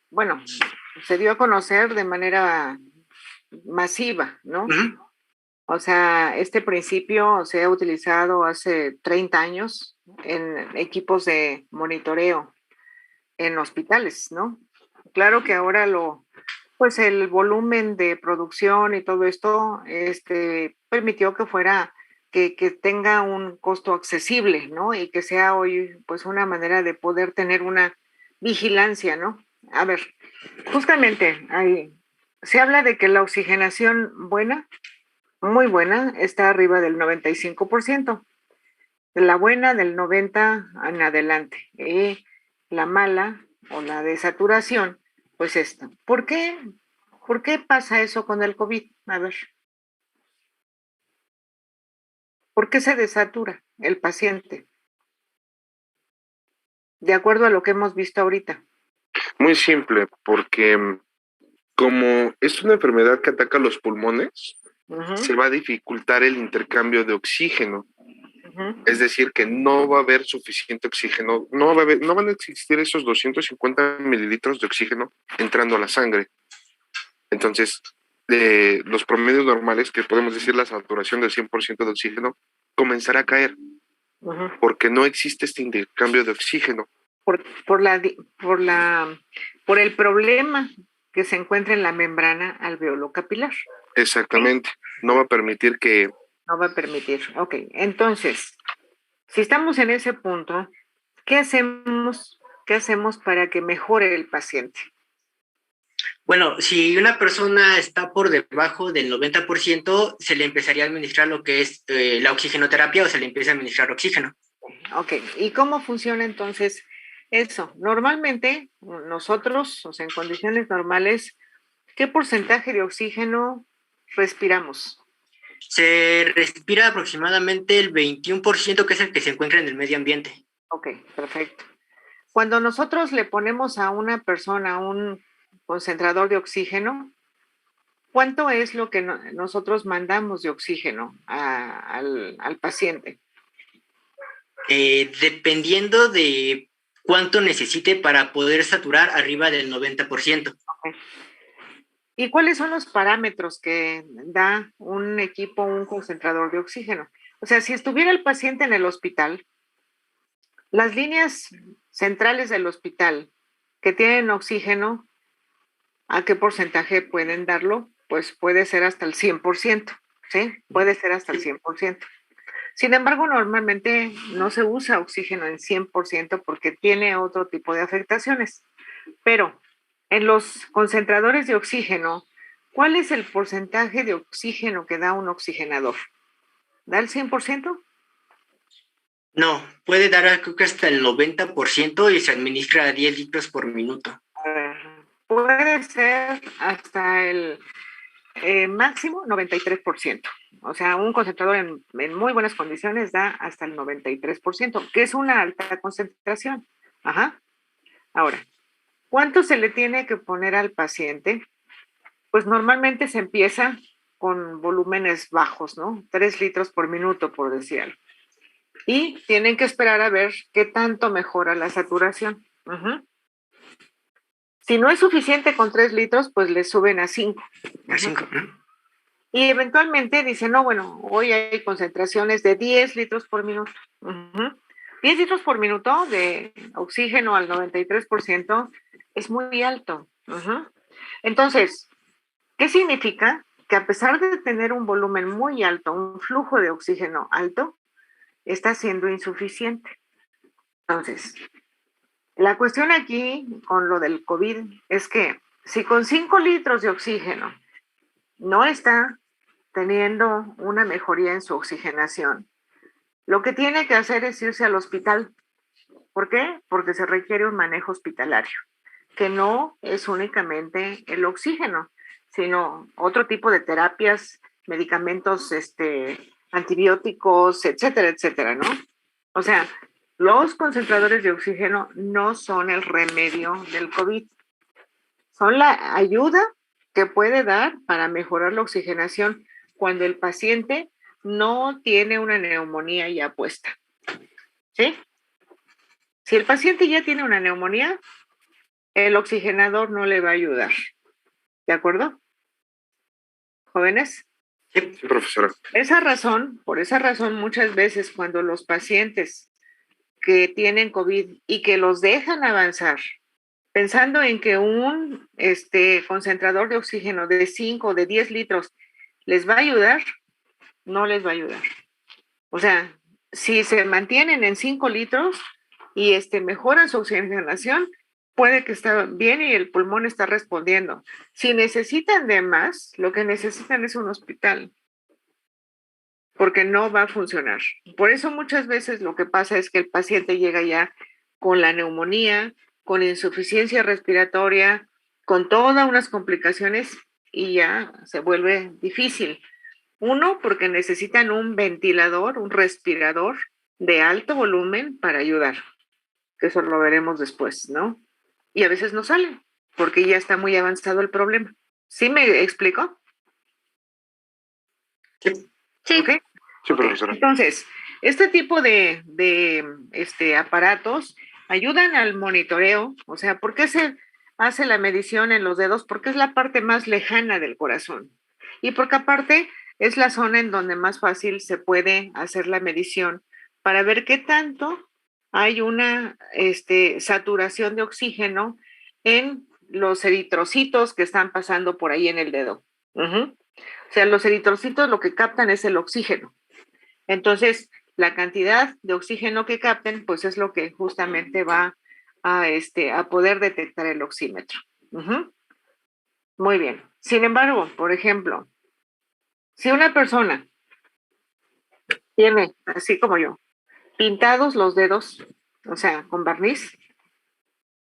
bueno, se dio a conocer de manera masiva, ¿no? Uh-huh. O sea, este principio se ha utilizado hace 30 años en equipos de monitoreo en hospitales, ¿no? Claro que ahora pues el volumen de producción y todo esto, permitió que fuera, que tenga un costo accesible, ¿no? Y que sea hoy, pues, una manera de poder tener una vigilancia, ¿no? A ver, justamente ahí se habla de que la oxigenación buena, muy buena, está arriba del 95%. La buena del 90% en adelante. Y la mala o la desaturación, pues esto. ¿Por qué pasa eso con el COVID? A ver. ¿Por qué se desatura el paciente? De acuerdo a lo que hemos visto ahorita. Muy simple, porque como es una enfermedad que ataca los pulmones, se va a dificultar el intercambio de oxígeno. Es decir, que no va a haber suficiente oxígeno, no van a existir esos 250 mililitros de oxígeno entrando a la sangre. Entonces, los promedios normales, que podemos decir la saturación del 100% de oxígeno, comenzará a caer, porque no existe este intercambio de oxígeno. Por el problema que se encuentra en la membrana alveolo-capilar. Exactamente, no va a permitir que... No va a permitir, ok. Entonces, si estamos en ese punto, ¿qué hacemos para que mejore el paciente? Bueno, si una persona está por debajo del 90%, se le empezaría a administrar lo que es la oxigenoterapia o se le empieza a administrar oxígeno. Ok, ¿y cómo funciona entonces eso? Normalmente, nosotros, o sea, en condiciones normales, ¿qué porcentaje de oxígeno respiramos? Se respira aproximadamente el 21%, que es el que se encuentra en el medio ambiente. Ok, perfecto. Cuando nosotros le ponemos a una persona un concentrador de oxígeno, ¿cuánto es lo que nosotros mandamos de oxígeno al paciente? Dependiendo de cuánto necesite para poder saturar arriba del 90%. Okay. ¿Y cuáles son los parámetros que da un equipo, un concentrador de oxígeno? O sea, si estuviera el paciente en el hospital, las líneas centrales del hospital que tienen oxígeno, ¿a qué porcentaje pueden darlo? Pues puede ser hasta el 100%, ¿sí? Puede ser hasta el 100%. Sin embargo, normalmente no se usa oxígeno en 100% porque tiene otro tipo de afectaciones. Pero en los concentradores de oxígeno, ¿cuál es el porcentaje de oxígeno que da un oxigenador? ¿Da el 100%? No, puede dar creo que hasta el 90% y se administra a 10 litros por minuto. Puede ser hasta el máximo 93%. O sea, un concentrador en muy buenas condiciones da hasta el 93%, que es una alta concentración. Ajá. Ahora, ¿cuánto se le tiene que poner al paciente? Pues normalmente se empieza con volúmenes bajos, ¿no? 3 litros por minuto, por decir algo. Y tienen que esperar a ver qué tanto mejora la saturación. Si no es suficiente con 3 litros, pues le suben a 5. A 5. Y eventualmente dicen, no, bueno, hoy hay concentraciones de 10 litros por minuto. 10 litros por minuto de oxígeno al 93% es muy alto. Entonces, ¿qué significa? Que a pesar de tener un volumen muy alto, un flujo de oxígeno alto, está siendo insuficiente. Entonces, la cuestión aquí con lo del COVID es que si con 5 litros de oxígeno no está teniendo una mejoría en su oxigenación, lo que tiene que hacer es irse al hospital. ¿Por qué? Porque se requiere un manejo hospitalario. que no es únicamente el oxígeno, sino otro tipo de terapias, medicamentos, antibióticos, etcétera, etcétera, ¿no? O sea, los concentradores de oxígeno no son el remedio del COVID, son la ayuda que puede dar para mejorar la oxigenación cuando el paciente no tiene una neumonía ya puesta, ¿sí? Si el paciente ya tiene una neumonía, el oxigenador no le va a ayudar, ¿de acuerdo? Jóvenes. Sí, profesora. Por esa razón, muchas veces cuando los pacientes que tienen COVID y que los dejan avanzar, pensando en que un concentrador de oxígeno de 5 o de 10 litros les va a ayudar, no les va a ayudar. O sea, si se mantienen en 5 litros y mejoran su oxigenación, puede que está bien y el pulmón está respondiendo. Si necesitan de más, lo que necesitan es un hospital, porque no va a funcionar. Por eso muchas veces lo que pasa es que el paciente llega ya con la neumonía, con insuficiencia respiratoria, con todas unas complicaciones y ya se vuelve difícil. Uno, porque necesitan un ventilador, un respirador de alto volumen para ayudar, que eso lo veremos después, ¿no? Y a veces no sale, porque ya está muy avanzado el problema. ¿Sí me explico? Sí. ¿Ok? Sí, Ok. profesora. Entonces, este tipo de aparatos ayudan al monitoreo, o sea, ¿por qué se hace la medición en los dedos? Porque es la parte más lejana del corazón. Y porque aparte es la zona en donde más fácil se puede hacer la medición para ver qué tanto hay una saturación de oxígeno en los eritrocitos que están pasando por ahí en el dedo. Uh-huh. O sea, los eritrocitos lo que captan es el oxígeno. Entonces, la cantidad de oxígeno que capten, pues es lo que justamente va a poder detectar el oxímetro. Uh-huh. Muy bien. Sin embargo, por ejemplo, si una persona tiene, así como yo, pintados los dedos, o sea, con barniz,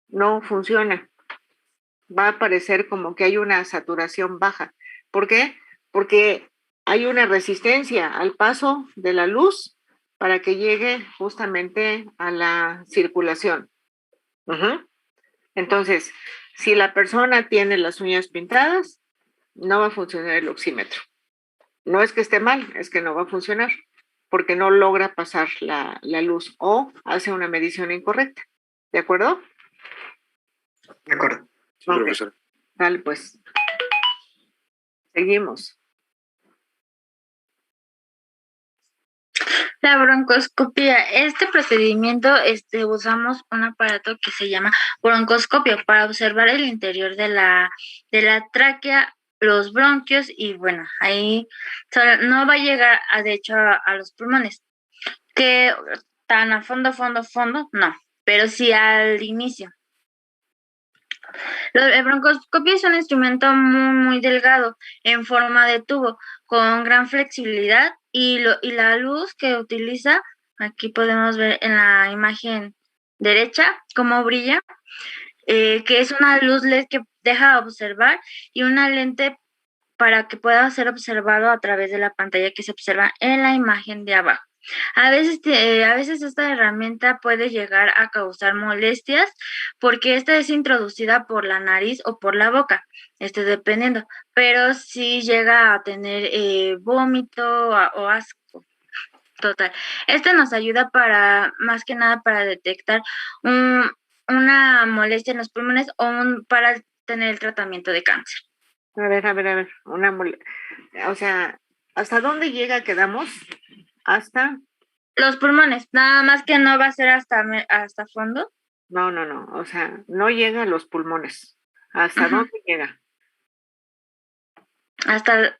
no funciona. Va a parecer como que hay una saturación baja. ¿Por qué? Porque hay una resistencia al paso de la luz para que llegue justamente a la circulación. Uh-huh. Entonces, si la persona tiene las uñas pintadas, no va a funcionar el oxímetro. No es que esté mal, es que no va a funcionar porque no logra pasar la luz o hace una medición incorrecta. ¿De acuerdo? De acuerdo. Sí, Ok. profesora. Dale, pues. Seguimos. La broncoscopía. Este procedimiento, usamos un aparato que se llama broncoscopio para observar el interior de la tráquea, los bronquios y bueno, ahí no va a llegar de hecho a los pulmones, que tan a fondo, no, pero sí al inicio. El broncoscopio es un instrumento muy, muy delgado, en forma de tubo, con gran flexibilidad y la luz que utiliza, aquí podemos ver en la imagen derecha cómo brilla, que es una luz LED que deja observar y una lente para que pueda ser observado a través de la pantalla que se observa en la imagen de abajo. A veces esta herramienta puede llegar a causar molestias porque esta es introducida por la nariz o por la boca, dependiendo, pero si llega a tener vómito o asco. Total. Nos ayuda más que nada para detectar una molestia en los pulmones o para tener el tratamiento de cáncer. A ver. O sea, ¿hasta dónde llega quedamos? Hasta. Los pulmones, nada más que no va a ser hasta fondo. No. O sea, no llega a los pulmones. ¿Hasta Ajá. dónde llega? Hasta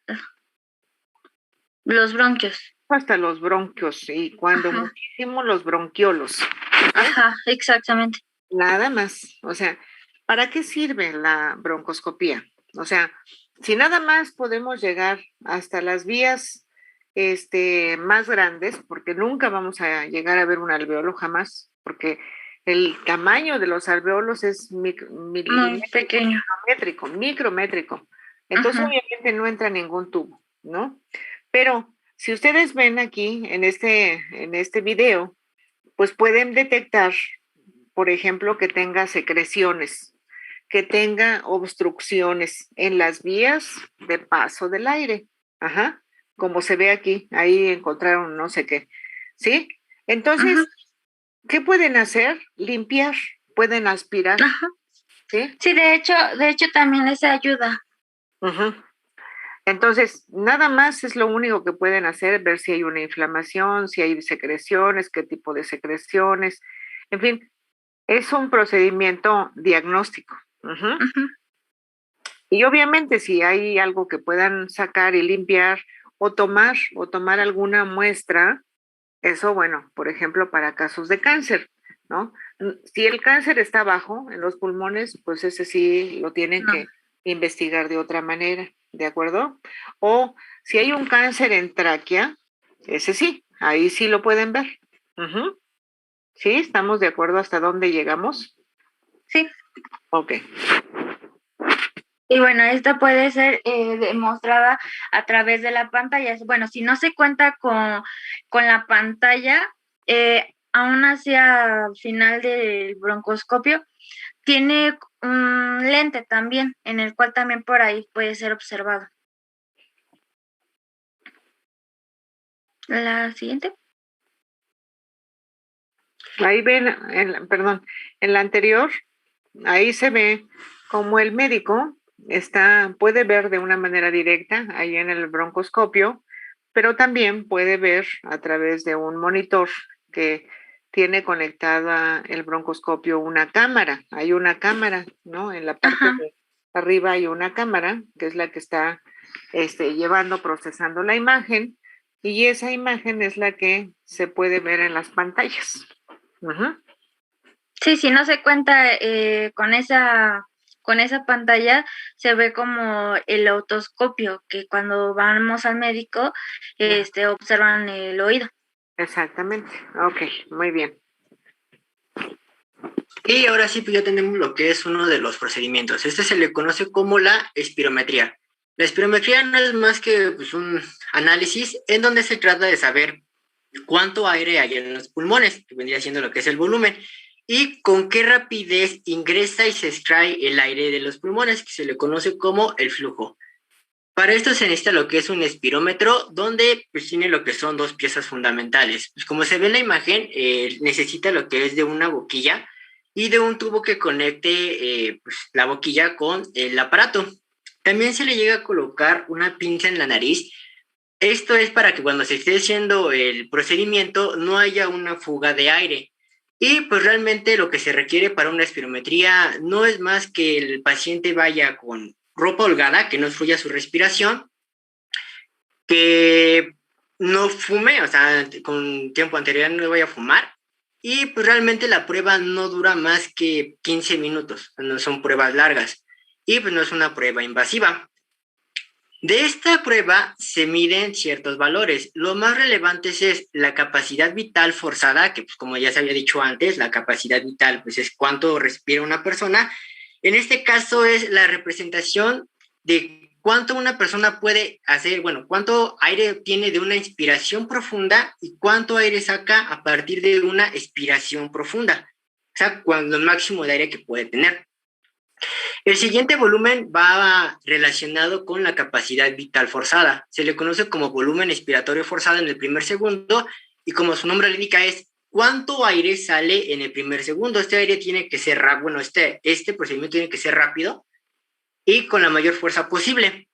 los bronquios. Hasta los bronquios y cuando Ajá. muchísimo los bronquiolos. Ajá, exactamente. Nada más. O sea, ¿para qué sirve la broncoscopía? O sea, si nada más podemos llegar hasta las vías más grandes, porque nunca vamos a llegar a ver un alveolo jamás, porque el tamaño de los alvéolos es Muy pequeño. micrométrico. Entonces, Ajá. obviamente no entra ningún tubo, ¿no? Pero si ustedes ven aquí en este video, pues pueden detectar, por ejemplo, que tenga secreciones, que tenga obstrucciones en las vías de paso del aire. Ajá, como se ve aquí, ahí encontraron no sé qué, ¿sí? Entonces, Ajá. ¿qué pueden hacer? Limpiar, pueden aspirar, Ajá. ¿sí? Sí, de hecho también les ayuda. Ujú. Entonces, nada más es lo único que pueden hacer, ver si hay una inflamación, si hay secreciones, qué tipo de secreciones, en fin, es un procedimiento diagnóstico. Ujú. Ajá. Y obviamente si hay algo que puedan sacar y limpiar o tomar alguna muestra, eso, bueno, por ejemplo, para casos de cáncer, ¿no? Si el cáncer está bajo en los pulmones, pues ese sí lo tienen No. que investigar de otra manera, ¿de acuerdo? O si hay un cáncer en tráquea, ese sí, ahí sí lo pueden ver. Ujú. ¿Sí? ¿Estamos de acuerdo hasta dónde llegamos? Sí. Ok. Y bueno, esta puede ser demostrada a través de la pantalla. Bueno, si no se cuenta con la pantalla, aún así al final del broncoscopio, tiene un lente también, en el cual también por ahí puede ser observado. La siguiente. Ahí ven, perdón, en la anterior, ahí se ve como el médico puede ver de una manera directa ahí en el broncoscopio, pero también puede ver a través de un monitor que tiene conectada el broncoscopio una cámara. Hay una cámara, ¿no? En la parte Ajá. de arriba hay una cámara que es la que está procesando la imagen, y esa imagen es la que se puede ver en las pantallas. Ajá. Sí, si no se cuenta con esa pantalla, se ve como el otoscopio, que cuando vamos al médico, observan el oído. Exactamente. Ok, muy bien. Y ahora sí, pues ya tenemos lo que es uno de los procedimientos. Este se le conoce como la espirometría. La espirometría no es más que pues, un análisis en donde se trata de saber cuánto aire hay en los pulmones, que vendría siendo lo que es el volumen, y con qué rapidez ingresa y se extrae el aire de los pulmones, que se le conoce como el flujo. Para esto se necesita lo que es un espirómetro, donde pues, tiene lo que son dos piezas fundamentales. Pues, como se ve en la imagen, necesita lo que es de una boquilla y de un tubo que conecte pues, la boquilla con el aparato. También se le llega a colocar una pinza en la nariz. Esto es para que cuando se esté haciendo el procedimiento no haya una fuga de aire. Y pues realmente lo que se requiere para una espirometría no es más que el paciente vaya con ropa holgada, que no fluya su respiración, que no fume, o sea, con tiempo anterior no vaya a fumar. Y pues realmente la prueba no dura más que 15 minutos, no son pruebas largas. Y pues no es una prueba invasiva. De esta prueba se miden ciertos valores. Lo más relevantes es la capacidad vital forzada, que pues como ya se había dicho antes, la capacidad vital pues es cuánto respira una persona. En este caso es la representación de cuánto una persona puede hacer, bueno, cuánto aire tiene de una inspiración profunda y cuánto aire saca a partir de una expiración profunda. O sea, el máximo de aire que puede tener. El siguiente volumen va relacionado con la capacidad vital forzada. Se le conoce como volumen expiratorio forzado en el primer segundo y como su nombre le indica es cuánto aire sale en el primer segundo. Este aire tiene que ser rápido, bueno, este procedimiento tiene que ser rápido y con la mayor fuerza posible.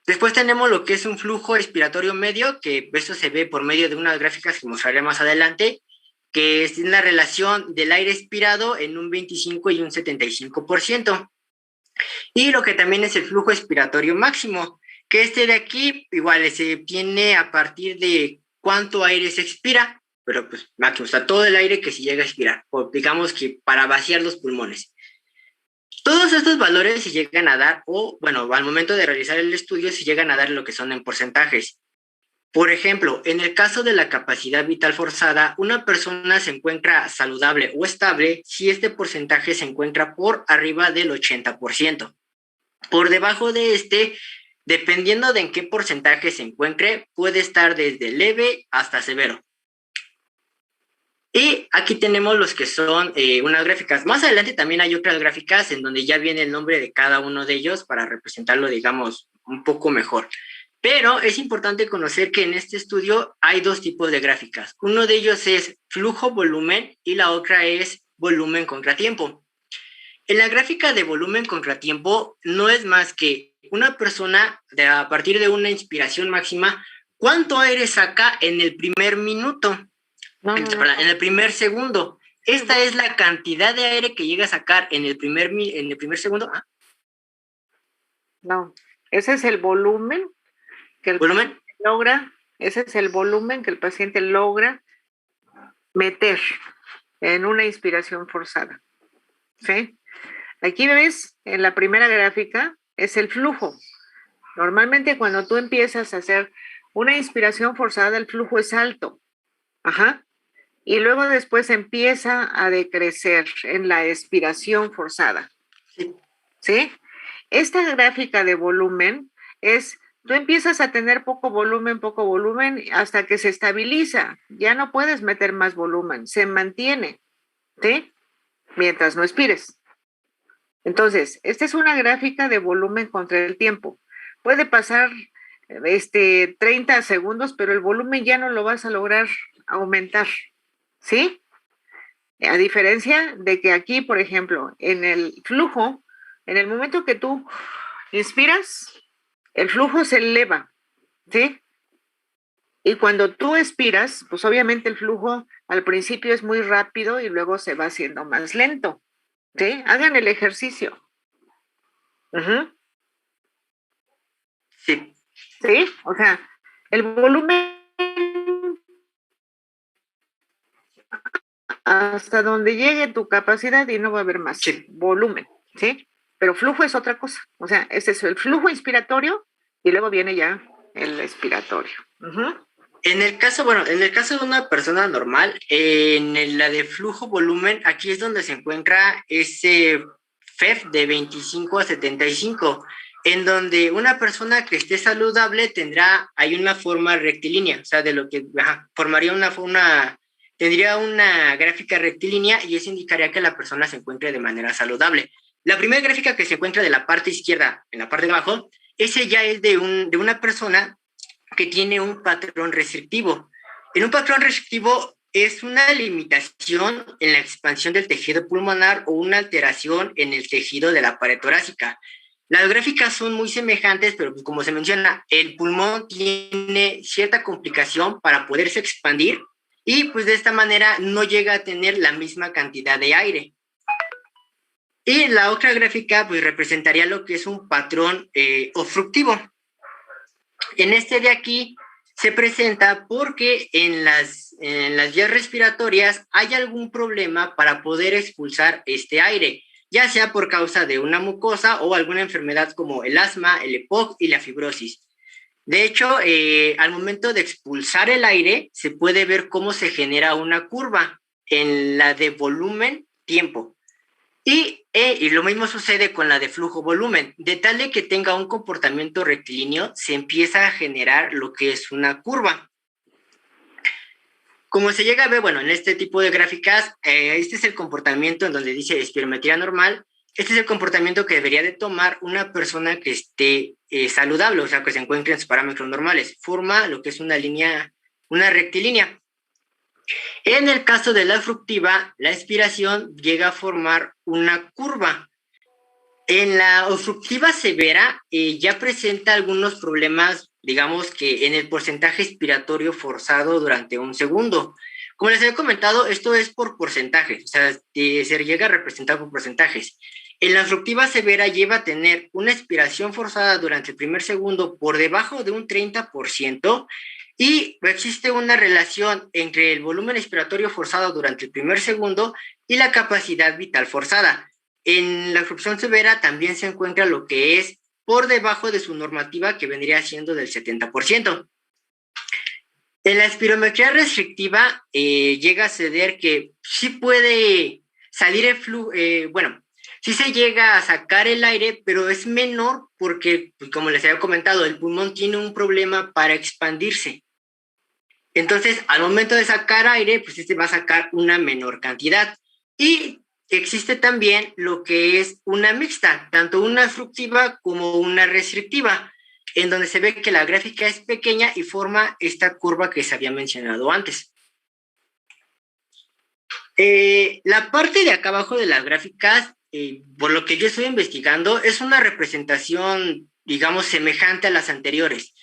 Después tenemos lo que es un flujo expiratorio medio, que esto se ve por medio de unas gráficas que mostraré más adelante, que es la relación del aire expirado en un 25 y un 75%. Y lo que también es el flujo expiratorio máximo, que este de aquí igual se tiene a partir de cuánto aire se expira, pero pues máximo, o sea, todo el aire que se llega a expirar, o digamos que para vaciar los pulmones. Todos estos valores se llegan a dar, o bueno, al momento de realizar el estudio se llegan a dar lo que son en porcentajes. Por ejemplo, en el caso de la capacidad vital forzada, una persona se encuentra saludable o estable si este porcentaje se encuentra por arriba del 80%. Por debajo de este, dependiendo de en qué porcentaje se encuentre, puede estar desde leve hasta severo. Y aquí tenemos los que son unas gráficas. Más adelante también hay otras gráficas en donde ya viene el nombre de cada uno de ellos para representarlo, digamos, un poco mejor. Pero es importante conocer que en este estudio hay dos tipos de gráficas. Uno de ellos es flujo-volumen y la otra es volumen-contratiempo. En la gráfica de volumen-contratiempo no es más que una persona a partir de una inspiración máxima, ¿cuánto aire saca en el primer minuto? En el primer segundo. Esta es la cantidad de aire que llega a sacar en el primer segundo. No, ese es el volumen que el ¿Volumen? logra, ese es el volumen que el paciente logra meter en una inspiración forzada. ¿Sí? Aquí ves, en la primera gráfica, es el flujo. Normalmente cuando tú empiezas a hacer una inspiración forzada, el flujo es alto. Ajá. Y luego después empieza a decrecer en la expiración forzada. ¿Sí? Esta gráfica de volumen es, tú empiezas a tener poco volumen, hasta que se estabiliza. Ya no puedes meter más volumen, se mantiene, ¿sí? Mientras no expires. Entonces, esta es una gráfica de volumen contra el tiempo. Puede pasar 30 segundos, pero el volumen ya no lo vas a lograr aumentar, ¿sí? A diferencia de que aquí, por ejemplo, en el flujo, en el momento que tú inspiras, el flujo se eleva, ¿sí? Y cuando tú expiras, pues obviamente el flujo al principio es muy rápido y luego se va haciendo más lento, ¿sí? Hagan el ejercicio. Uh-huh. Sí. ¿Sí? O sea, el volumen hasta donde llegue tu capacidad y no va a haber más volumen, ¿sí? Pero flujo es otra cosa. O sea, ese es el flujo inspiratorio y luego viene ya el expiratorio. Uh-huh. En el caso de una persona normal, en la de flujo-volumen, aquí es donde se encuentra ese FEF de 25 a 75, en donde una persona que esté saludable hay una forma rectilínea, o sea, de lo que tendría una gráfica rectilínea y eso indicaría que la persona se encuentre de manera saludable. La primera gráfica que se encuentra de la parte izquierda, en la parte de abajo, ese ya es de una persona que tiene un patrón restrictivo. En un patrón restrictivo es una limitación en la expansión del tejido pulmonar o una alteración en el tejido de la pared torácica. Las gráficas son muy semejantes, pero como se menciona, el pulmón tiene cierta complicación para poderse expandir y pues de esta manera no llega a tener la misma cantidad de aire. Y la otra gráfica pues representaría lo que es un patrón obstructivo. En este de aquí se presenta porque en las vías respiratorias hay algún problema para poder expulsar este aire, ya sea por causa de una mucosa o alguna enfermedad como el asma, el EPOC y la fibrosis. De hecho, al momento de expulsar el aire, se puede ver cómo se genera una curva en la de volumen-tiempo. Y lo mismo sucede con la de flujo-volumen. De tal de que tenga un comportamiento rectilíneo, se empieza a generar lo que es una curva. Como se llega a ver, bueno, en este tipo de gráficas, este es el comportamiento en donde dice espirometría normal. Este es el comportamiento que debería de tomar una persona que esté saludable, o sea, que se encuentre en sus parámetros normales. Forma lo que es una línea, una rectilínea. En el caso de la obstructiva, la expiración llega a formar una curva. En la obstructiva severa ya presenta algunos problemas, digamos que en el porcentaje expiratorio forzado durante un segundo. Como les he comentado, esto es por porcentajes, o sea, se llega a representar por porcentajes. En la obstructiva severa lleva a tener una expiración forzada durante el primer segundo por debajo de un 30%, y existe una relación entre el volumen expiratorio forzado durante el primer segundo y la capacidad vital forzada. En la obstrucción severa también se encuentra lo que es por debajo de su normativa, que vendría siendo del 70%. En la espirometría restrictiva llega a suceder que sí puede salir el flujo, bueno, sí se llega a sacar el aire, pero es menor porque, pues, como les había comentado, el pulmón tiene un problema para expandirse. Entonces, al momento de sacar aire, pues este va a sacar una menor cantidad. Y existe también lo que es una mixta, tanto una obstructiva como una restrictiva, en donde se ve que la gráfica es pequeña y forma esta curva que se había mencionado antes. La parte de acá abajo de las gráficas, por lo que yo estoy investigando, es una representación, digamos, semejante a las anteriores.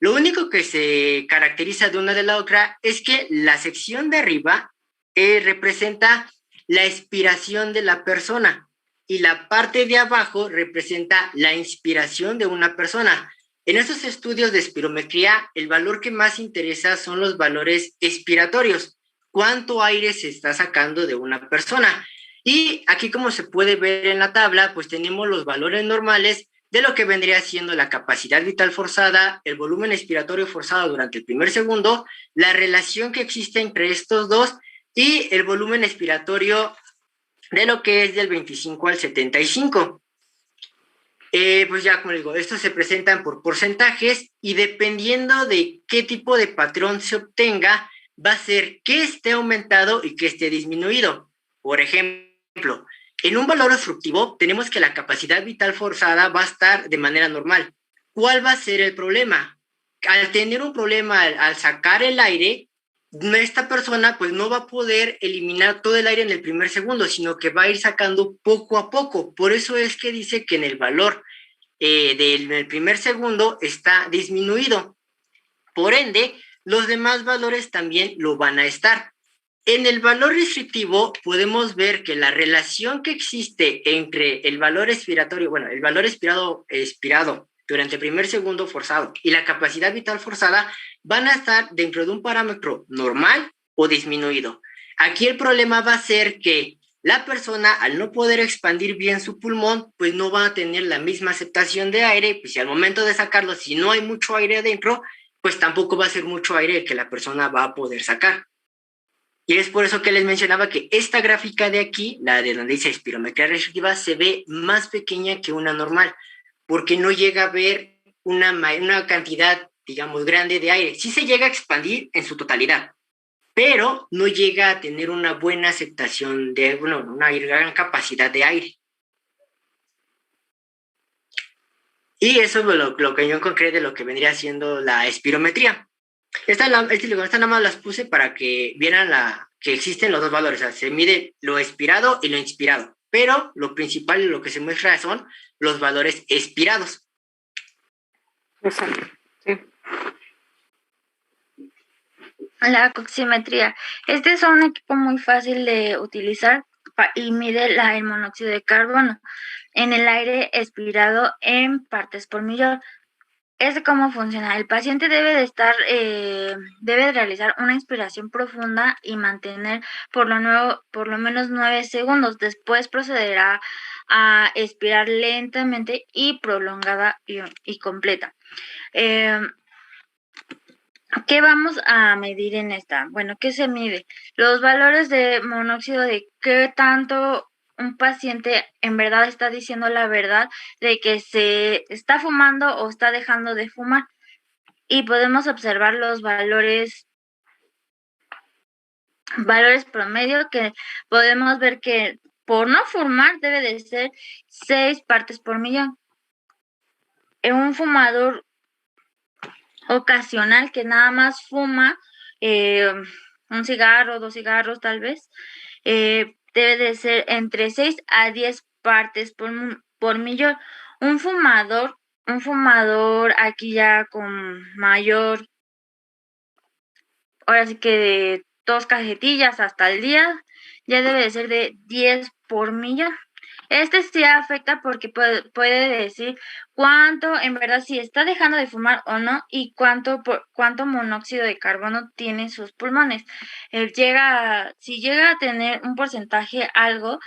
Lo único que se caracteriza de una de la otra es que la sección de arriba representa la expiración de la persona y la parte de abajo representa la inspiración de una persona. En estos estudios de espirometría, el valor que más interesa son los valores expiratorios, cuánto aire se está sacando de una persona. Y aquí, como se puede ver en la tabla, pues tenemos los valores normales de lo que vendría siendo la capacidad vital forzada, el volumen expiratorio forzado durante el primer segundo, la relación que existe entre estos dos y el volumen expiratorio de lo que es del 25 al 75. Pues ya, como les digo, estos se presentan por porcentajes y dependiendo de qué tipo de patrón se obtenga, va a ser que esté aumentado y que esté disminuido. Por ejemplo, en un valor obstructivo tenemos que la capacidad vital forzada va a estar de manera normal. ¿Cuál va a ser el problema? Al tener un problema al sacar el aire, esta persona pues no va a poder eliminar todo el aire en el primer segundo, sino que va a ir sacando poco a poco. Por eso es que dice que en el valor del primer segundo está disminuido. Por ende, los demás valores también lo van a estar. En el valor restrictivo podemos ver que la relación que existe entre el valor expiratorio, bueno, el valor expirado durante el primer segundo forzado y la capacidad vital forzada van a estar dentro de un parámetro normal o disminuido. Aquí el problema va a ser que la persona, al no poder expandir bien su pulmón, pues no va a tener la misma aceptación de aire, pues si al momento de sacarlo, si no hay mucho aire adentro, pues tampoco va a ser mucho aire que la persona va a poder sacar. Y es por eso que les mencionaba que esta gráfica de aquí, la de donde dice espirometría restrictiva, se ve más pequeña que una normal, porque no llega a ver una cantidad, digamos, grande de aire. Sí se llega a expandir en su totalidad, pero no llega a tener una buena aceptación de, bueno, una gran capacidad de aire. Y eso es lo que yo encontré de lo que vendría siendo la espirometría. Estas nada más las puse para que vieran que existen los dos valores. O sea, se mide lo expirado y lo inspirado. Pero lo principal, lo que se muestra son los valores expirados. Exacto. Sí. La coximetría. Este es un equipo muy fácil de utilizar y mide el monóxido de carbono en el aire expirado en partes por millón. ¿Cómo funciona? El paciente debe de realizar una inspiración profunda y mantener por lo menos 9 segundos. Después procederá a expirar lentamente y prolongada y completa. ¿Qué vamos a medir en esta? Bueno, ¿qué se mide? Los valores de monóxido de qué tanto un paciente en verdad está diciendo la verdad de que se está fumando o está dejando de fumar. Y podemos observar los valores promedio, que podemos ver que por no fumar debe de ser 6 partes por millón. En un fumador ocasional que nada más fuma un cigarro, 2 cigarros tal vez, debe de ser entre 6 a 10 partes por millón. Un fumador aquí ya con mayor, ahora sí que de 2 cajetillas hasta el día, ya debe de ser de 10 por millón. Este sí afecta porque puede decir cuánto, en verdad, si está dejando de fumar o no y cuánto monóxido de carbono tiene sus pulmones. Si llega a tener un porcentaje algo,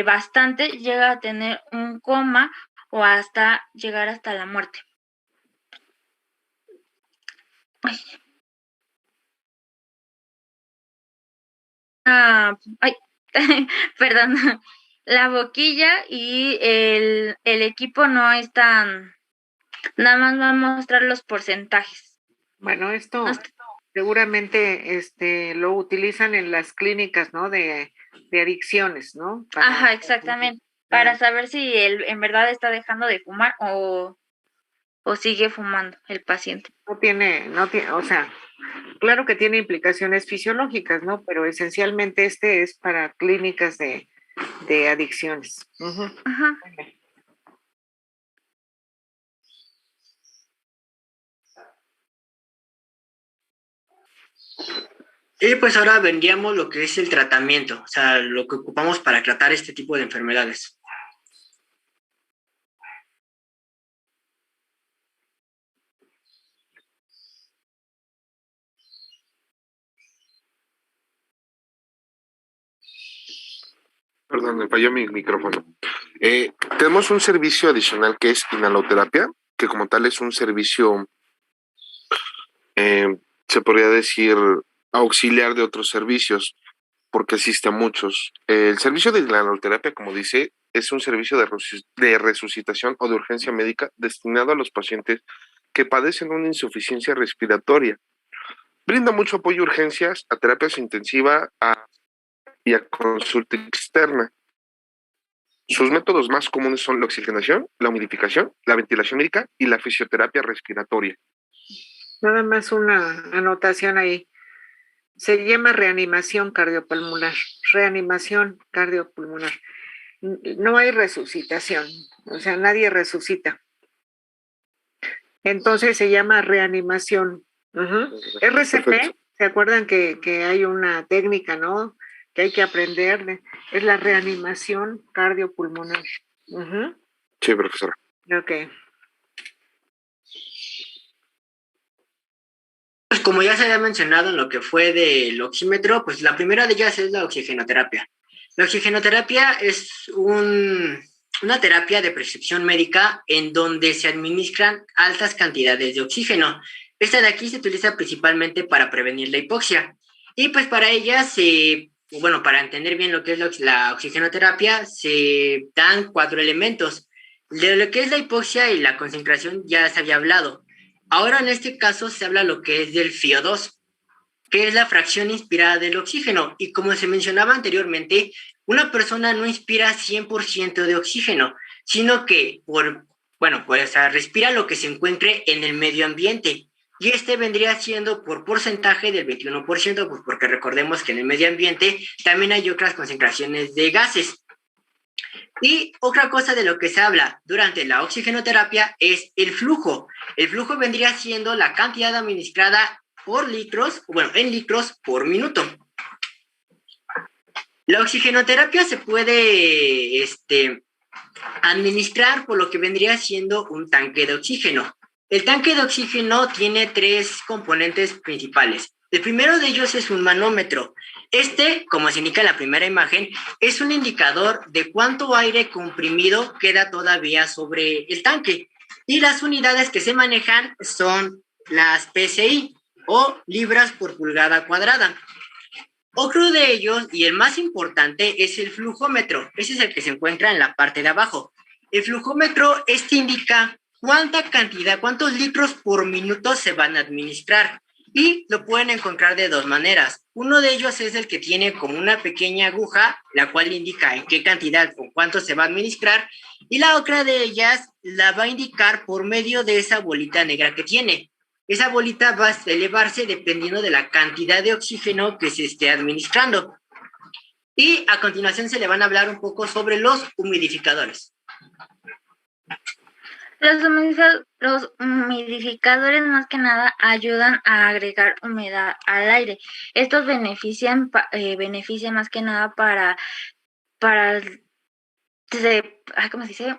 bastante, llega a tener un coma o hasta llegar hasta la muerte. ay, perdón, la boquilla y el equipo no es tan, nada más va a mostrar los porcentajes. Bueno, esto No está- seguramente lo utilizan en las clínicas, ¿no? De adicciones, ¿no? Ajá, exactamente. Para saber si él en verdad está dejando de fumar o sigue fumando el paciente. No tiene, o sea, claro que tiene implicaciones fisiológicas, ¿no? Pero esencialmente este es para clínicas de adicciones. Ujú. Ajá. Y pues ahora vendríamos lo que es el tratamiento, o sea, lo que ocupamos para tratar este tipo de enfermedades. Perdón, me falló mi micrófono. Tenemos un servicio adicional que es inhaloterapia, que como tal es un servicio, se podría decir, auxiliar de otros servicios, porque existe muchos. El servicio de inhaloterapia, como dice, es un servicio de resucitación o de urgencia médica destinado a los pacientes que padecen una insuficiencia respiratoria. Brinda mucho apoyo a urgencias, a terapias intensivas y a consulta externa. Sus métodos más comunes son la oxigenación, la humidificación, la ventilación médica y la fisioterapia respiratoria. Nada más una anotación ahí. Se llama reanimación cardiopulmonar. Reanimación cardiopulmonar. No hay resucitación, o sea, nadie resucita. Entonces se llama reanimación. Ujú. RCP, Perfecto. ¿se acuerdan que hay una técnica, ¿no? Que hay que aprender. Es la reanimación cardiopulmonar. Ujú. Sí, profesora. Ok. Pues como ya se había mencionado en lo que fue del oxímetro, pues la primera de ellas es la oxigenoterapia. La oxigenoterapia es una terapia de prescripción médica en donde se administran altas cantidades de oxígeno. Esta de aquí se utiliza principalmente para prevenir la hipoxia. Y pues para ella bueno, para entender bien lo que es la oxigenoterapia, se dan 4 elementos. De lo que es la hipoxia y la concentración ya se había hablado. Ahora en este caso se habla lo que es del FiO2, que es la fracción inspirada del oxígeno. Y como se mencionaba anteriormente, una persona no inspira 100% de oxígeno, sino que pues respira lo que se encuentre en el medio ambiente. Y este vendría siendo por porcentaje del 21%, pues porque recordemos que en el medio ambiente también hay otras concentraciones de gases. Y otra cosa de lo que se habla durante la oxigenoterapia es el flujo. El flujo vendría siendo la cantidad administrada por litros, bueno, en litros por minuto. La oxigenoterapia se puede administrar por lo que vendría siendo un tanque de oxígeno. El tanque de oxígeno tiene 3 componentes principales. El primero de ellos es un manómetro. Como se indica en la primera imagen, es un indicador de cuánto aire comprimido queda todavía sobre el tanque. Y las unidades que se manejan son las PSI o libras por pulgada cuadrada. Otro de ellos, y el más importante, es el flujómetro. Ese es el que se encuentra en la parte de abajo. El flujómetro, indica cuántos litros por minuto se van a administrar. Y lo pueden encontrar de 2 maneras. Uno de ellos es el que tiene como una pequeña aguja, la cual indica en qué cantidad o cuánto se va a administrar. Y la otra de ellas la va a indicar por medio de esa bolita negra que tiene. Esa bolita va a elevarse dependiendo de la cantidad de oxígeno que se esté administrando. Y a continuación se le van a hablar un poco sobre los humidificadores. Los humidificadores más que nada ayudan a agregar humedad al aire. Estos benefician más que nada para ¿cómo se dice?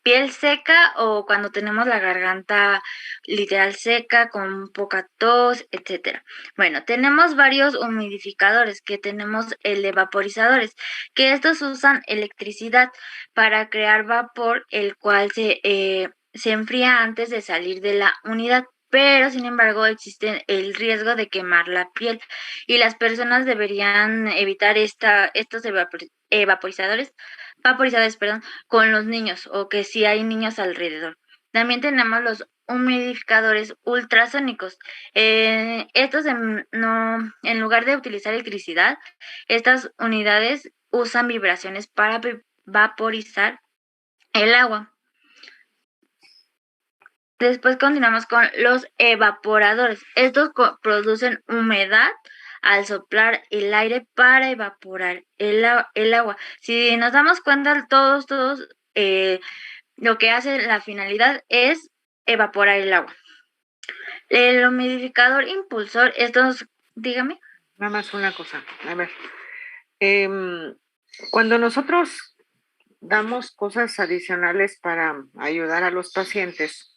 Piel seca o cuando tenemos la garganta literal seca con poca tos, etcétera. Bueno, tenemos varios humidificadores, que tenemos vaporizadores, que estos usan electricidad para crear vapor, el cual se enfría antes de salir de la unidad. pero sin embargo existe el riesgo de quemar la piel y las personas deberían evitar estos vaporizadores, perdón, con los niños o que si hay niños alrededor. También tenemos los humidificadores ultrasónicos. En lugar de utilizar electricidad, estas unidades usan vibraciones para vaporizar el agua. Después continuamos con los evaporadores. Estos producen humedad al soplar el aire para evaporar el agua. Si nos damos cuenta, todos, lo que hace la finalidad es evaporar el agua. El humidificador impulsor, dígame. Nada más una cosa, a ver. Cuando nosotros damos cosas adicionales para ayudar a los pacientes,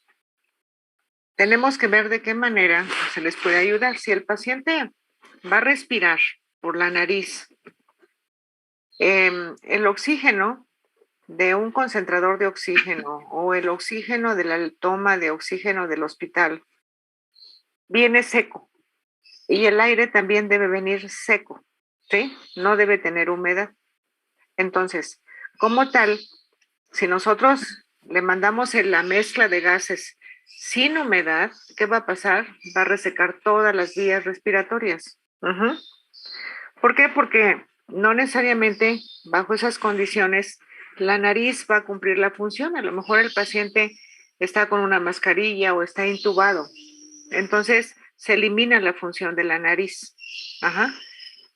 tenemos que ver de qué manera se les puede ayudar. Si el paciente va a respirar por la nariz, el oxígeno de un concentrador de oxígeno o el oxígeno de la toma de oxígeno del hospital viene seco y el aire también debe venir seco, ¿sí? No debe tener humedad. Entonces, como tal, si nosotros le mandamos la mezcla de gases sin humedad, ¿qué va a pasar? Va a resecar todas las vías respiratorias. ¿Por qué? Porque no necesariamente bajo esas condiciones la nariz va a cumplir la función. A lo mejor el paciente está con una mascarilla o está intubado. Entonces se elimina la función de la nariz.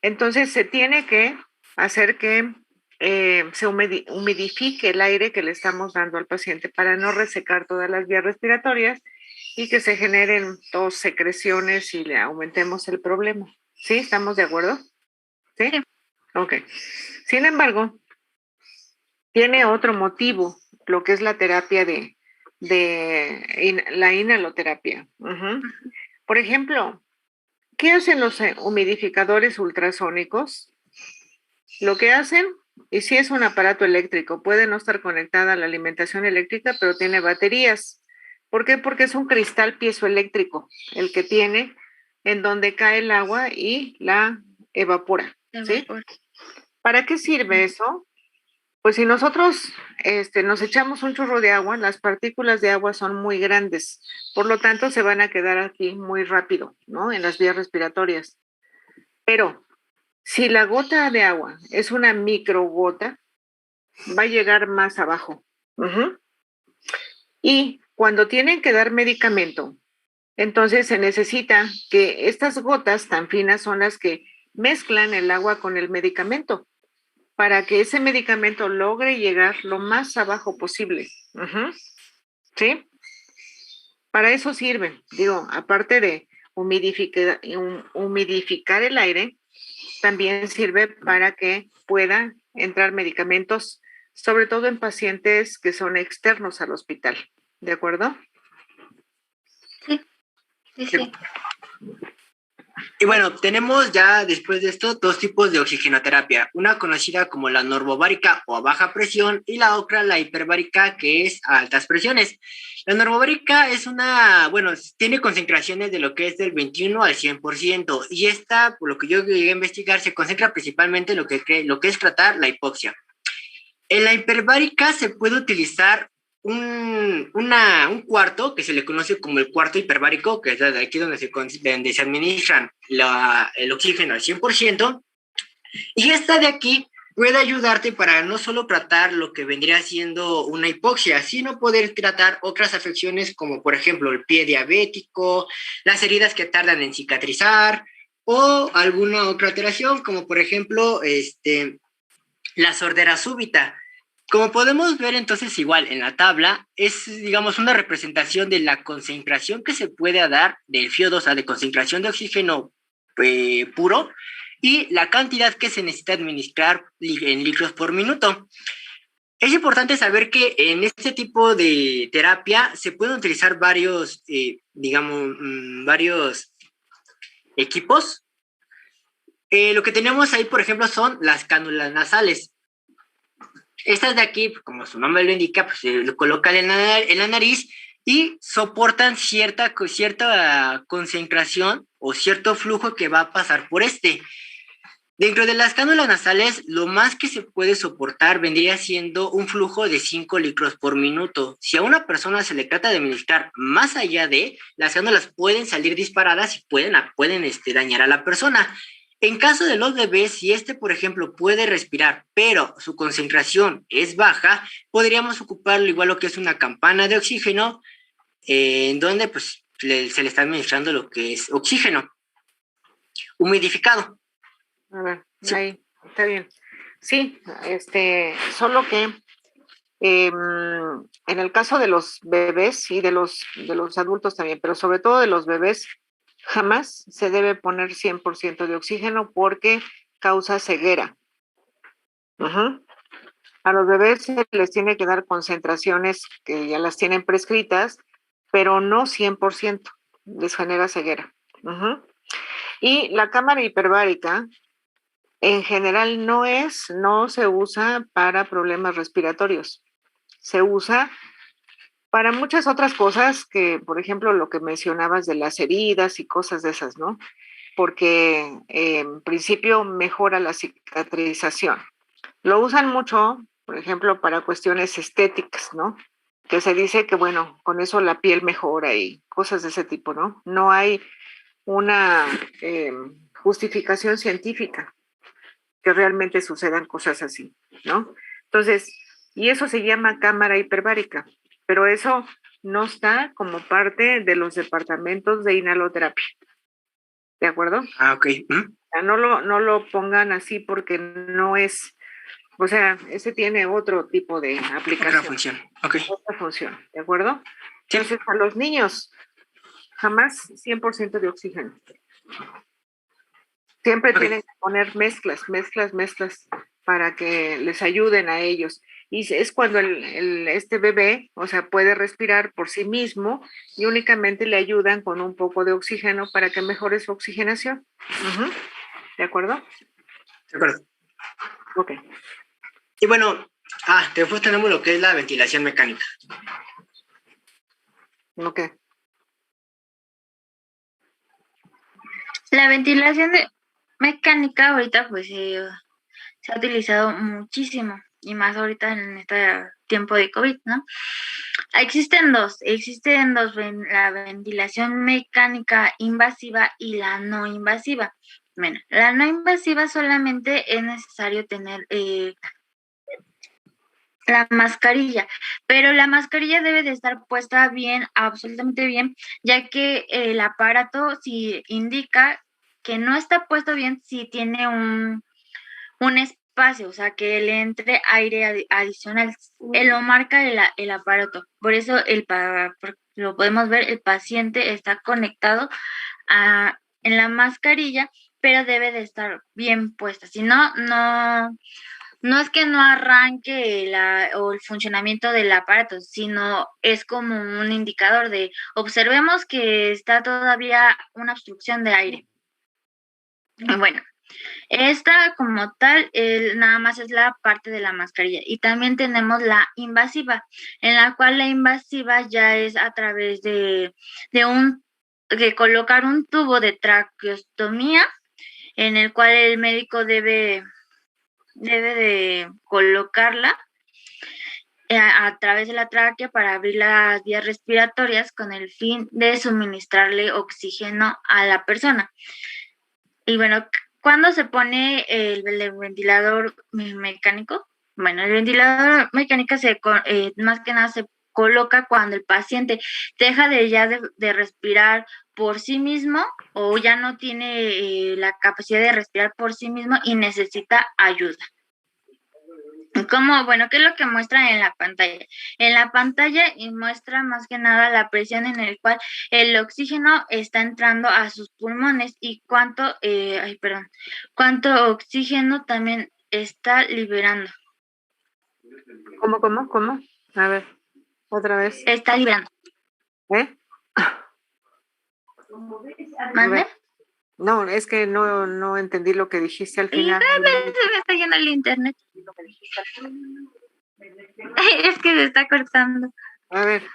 Entonces se tiene que hacer que se humidifique el aire que le estamos dando al paciente para no resecar todas las vías respiratorias y que se generen tos, secreciones y le aumentemos el problema. ¿Sí? ¿Estamos de acuerdo? ¿Sí? Ok. Sin embargo, tiene otro motivo, lo que es la terapia de la inhaloterapia. Por ejemplo, ¿qué hacen los humidificadores ultrasónicos? Lo que hacen, y si es un aparato eléctrico, puede no estar conectada a la alimentación eléctrica, pero tiene baterías. ¿Por qué? Porque es un cristal piezoeléctrico el que tiene en donde cae el agua y la evapora. ¿Sí? ¿Para qué sirve eso? Pues si nosotros nos echamos un chorro de agua, las partículas de agua son muy grandes, por lo tanto se van a quedar aquí muy rápido, ¿no? En las vías respiratorias. Pero si la gota de agua es una microgota, va a llegar más abajo. Y cuando tienen que dar medicamento, entonces se necesita que estas gotas tan finas son las que mezclan el agua con el medicamento para que ese medicamento logre llegar lo más abajo posible. ¿Sí? Para eso sirven. Digo, aparte de humidificar el aire, también sirve para que puedan entrar medicamentos, sobre todo en pacientes que son externos al hospital. ¿De acuerdo? Sí. Y bueno, tenemos ya después de esto dos tipos de oxigenoterapia, una conocida como la normobárica o a baja presión y la otra la hiperbárica que es a altas presiones. La normobárica es tiene concentraciones de lo que es del 21 al 100% y esta, por lo que yo llegué a investigar, se concentra principalmente en lo que es tratar la hipoxia. En la hiperbárica se puede utilizar un cuarto que se le conoce como el cuarto hiperbárico, que es de aquí donde se administran el oxígeno al 100%, y esta de aquí puede ayudarte para no solo tratar lo que vendría siendo una hipoxia, sino poder tratar otras afecciones como por ejemplo el pie diabético, las heridas que tardan en cicatrizar o alguna otra alteración como por ejemplo la sordera súbita. Como podemos ver entonces igual en la tabla, es digamos una representación de la concentración que se puede dar del FiO2, o sea, de concentración de oxígeno puro, y la cantidad que se necesita administrar en litros por minuto. Es importante saber que en este tipo de terapia se pueden utilizar varios equipos. Lo que tenemos ahí, por ejemplo, son las cánulas nasales. Estas de aquí, como su nombre lo indica, pues se lo colocan en la nariz y soportan cierta concentración o cierto flujo que va a pasar por este. Dentro de las cánulas nasales, lo más que se puede soportar vendría siendo un flujo de 5 litros por minuto. Si a una persona se le trata de administrar más allá de, las cánulas pueden salir disparadas y pueden dañar a la persona. En caso de los bebés, si por ejemplo, puede respirar, pero su concentración es baja, podríamos ocuparlo igual lo que es una campana de oxígeno, en donde pues, se le está administrando lo que es oxígeno humidificado. A ver, Sí. ahí, está bien. Sí, solo que en el caso de los bebés y de los adultos también, pero sobre todo de los bebés, jamás se debe poner 100% de oxígeno porque causa ceguera. Ajá. A los bebés se les tiene que dar concentraciones que ya las tienen prescritas, pero no 100%, les genera ceguera. Ajá. Y la cámara hiperbárica en general no se usa para problemas respiratorios. Se usa para muchas otras cosas que, por ejemplo, lo que mencionabas de las heridas y cosas de esas, ¿no? Porque en principio mejora la cicatrización. Lo usan mucho, por ejemplo, para cuestiones estéticas, ¿no? Que se dice que, bueno, con eso la piel mejora y cosas de ese tipo, ¿no? No hay una justificación científica que realmente sucedan cosas así, ¿no? Entonces, y eso se llama cámara hiperbárica, pero eso no está como parte de los departamentos de inhaloterapia, ¿de acuerdo? Ah, ok. O sea, no lo pongan así porque no es, o sea, ese tiene otro tipo de aplicación. Otra función, ok. Otra función, ¿de acuerdo? Sí. Entonces, a los niños, jamás 100% de oxígeno. Siempre Ok. tienen que poner mezclas para que les ayuden a ellos. Y es cuando este bebé, o sea, puede respirar por sí mismo y únicamente le ayudan con un poco de oxígeno para que mejore su oxigenación. Ujú. ¿De acuerdo? De acuerdo. Ok. Y bueno, después tenemos lo que es la ventilación mecánica. Ok. La ventilación mecánica ahorita pues se ha utilizado muchísimo y más ahorita en este tiempo de COVID, ¿no? Existen dos, la ventilación mecánica invasiva y la no invasiva. Bueno, la no invasiva solamente es necesario tener la mascarilla, pero la mascarilla debe de estar puesta bien, absolutamente bien, ya que el aparato si indica que no está puesto bien si tiene un espacio, o sea, que le entre aire adicional. Él lo marca el aparato. Por eso lo podemos ver, el paciente está conectado en la mascarilla, pero debe de estar bien puesta. Si no, no es que no arranque o el funcionamiento del aparato, sino es como un indicador de observemos que está todavía una obstrucción de aire. Bueno, esta como tal nada más es la parte de la mascarilla y también tenemos la invasiva, en la cual la invasiva ya es a través de colocar un tubo de traqueostomía en el cual el médico debe de colocarla a través de la tráquea para abrir las vías respiratorias con el fin de suministrarle oxígeno a la persona. Y bueno, ¿cuándo se pone el ventilador mecánico? Bueno, el ventilador mecánico más que nada se coloca cuando el paciente deja de respirar por sí mismo o ya no tiene la capacidad de respirar por sí mismo y necesita ayuda. ¿Qué es lo que muestra en la pantalla? En la pantalla muestra más que nada la presión en el cual el oxígeno está entrando a sus pulmones y cuánto oxígeno también está liberando. ¿Cómo? A ver, otra vez. Está liberando. ¿Eh? ¿Mande? No, es que no entendí lo que dijiste al Y final. se me está yendo el internet. Es que se está cortando. A ver,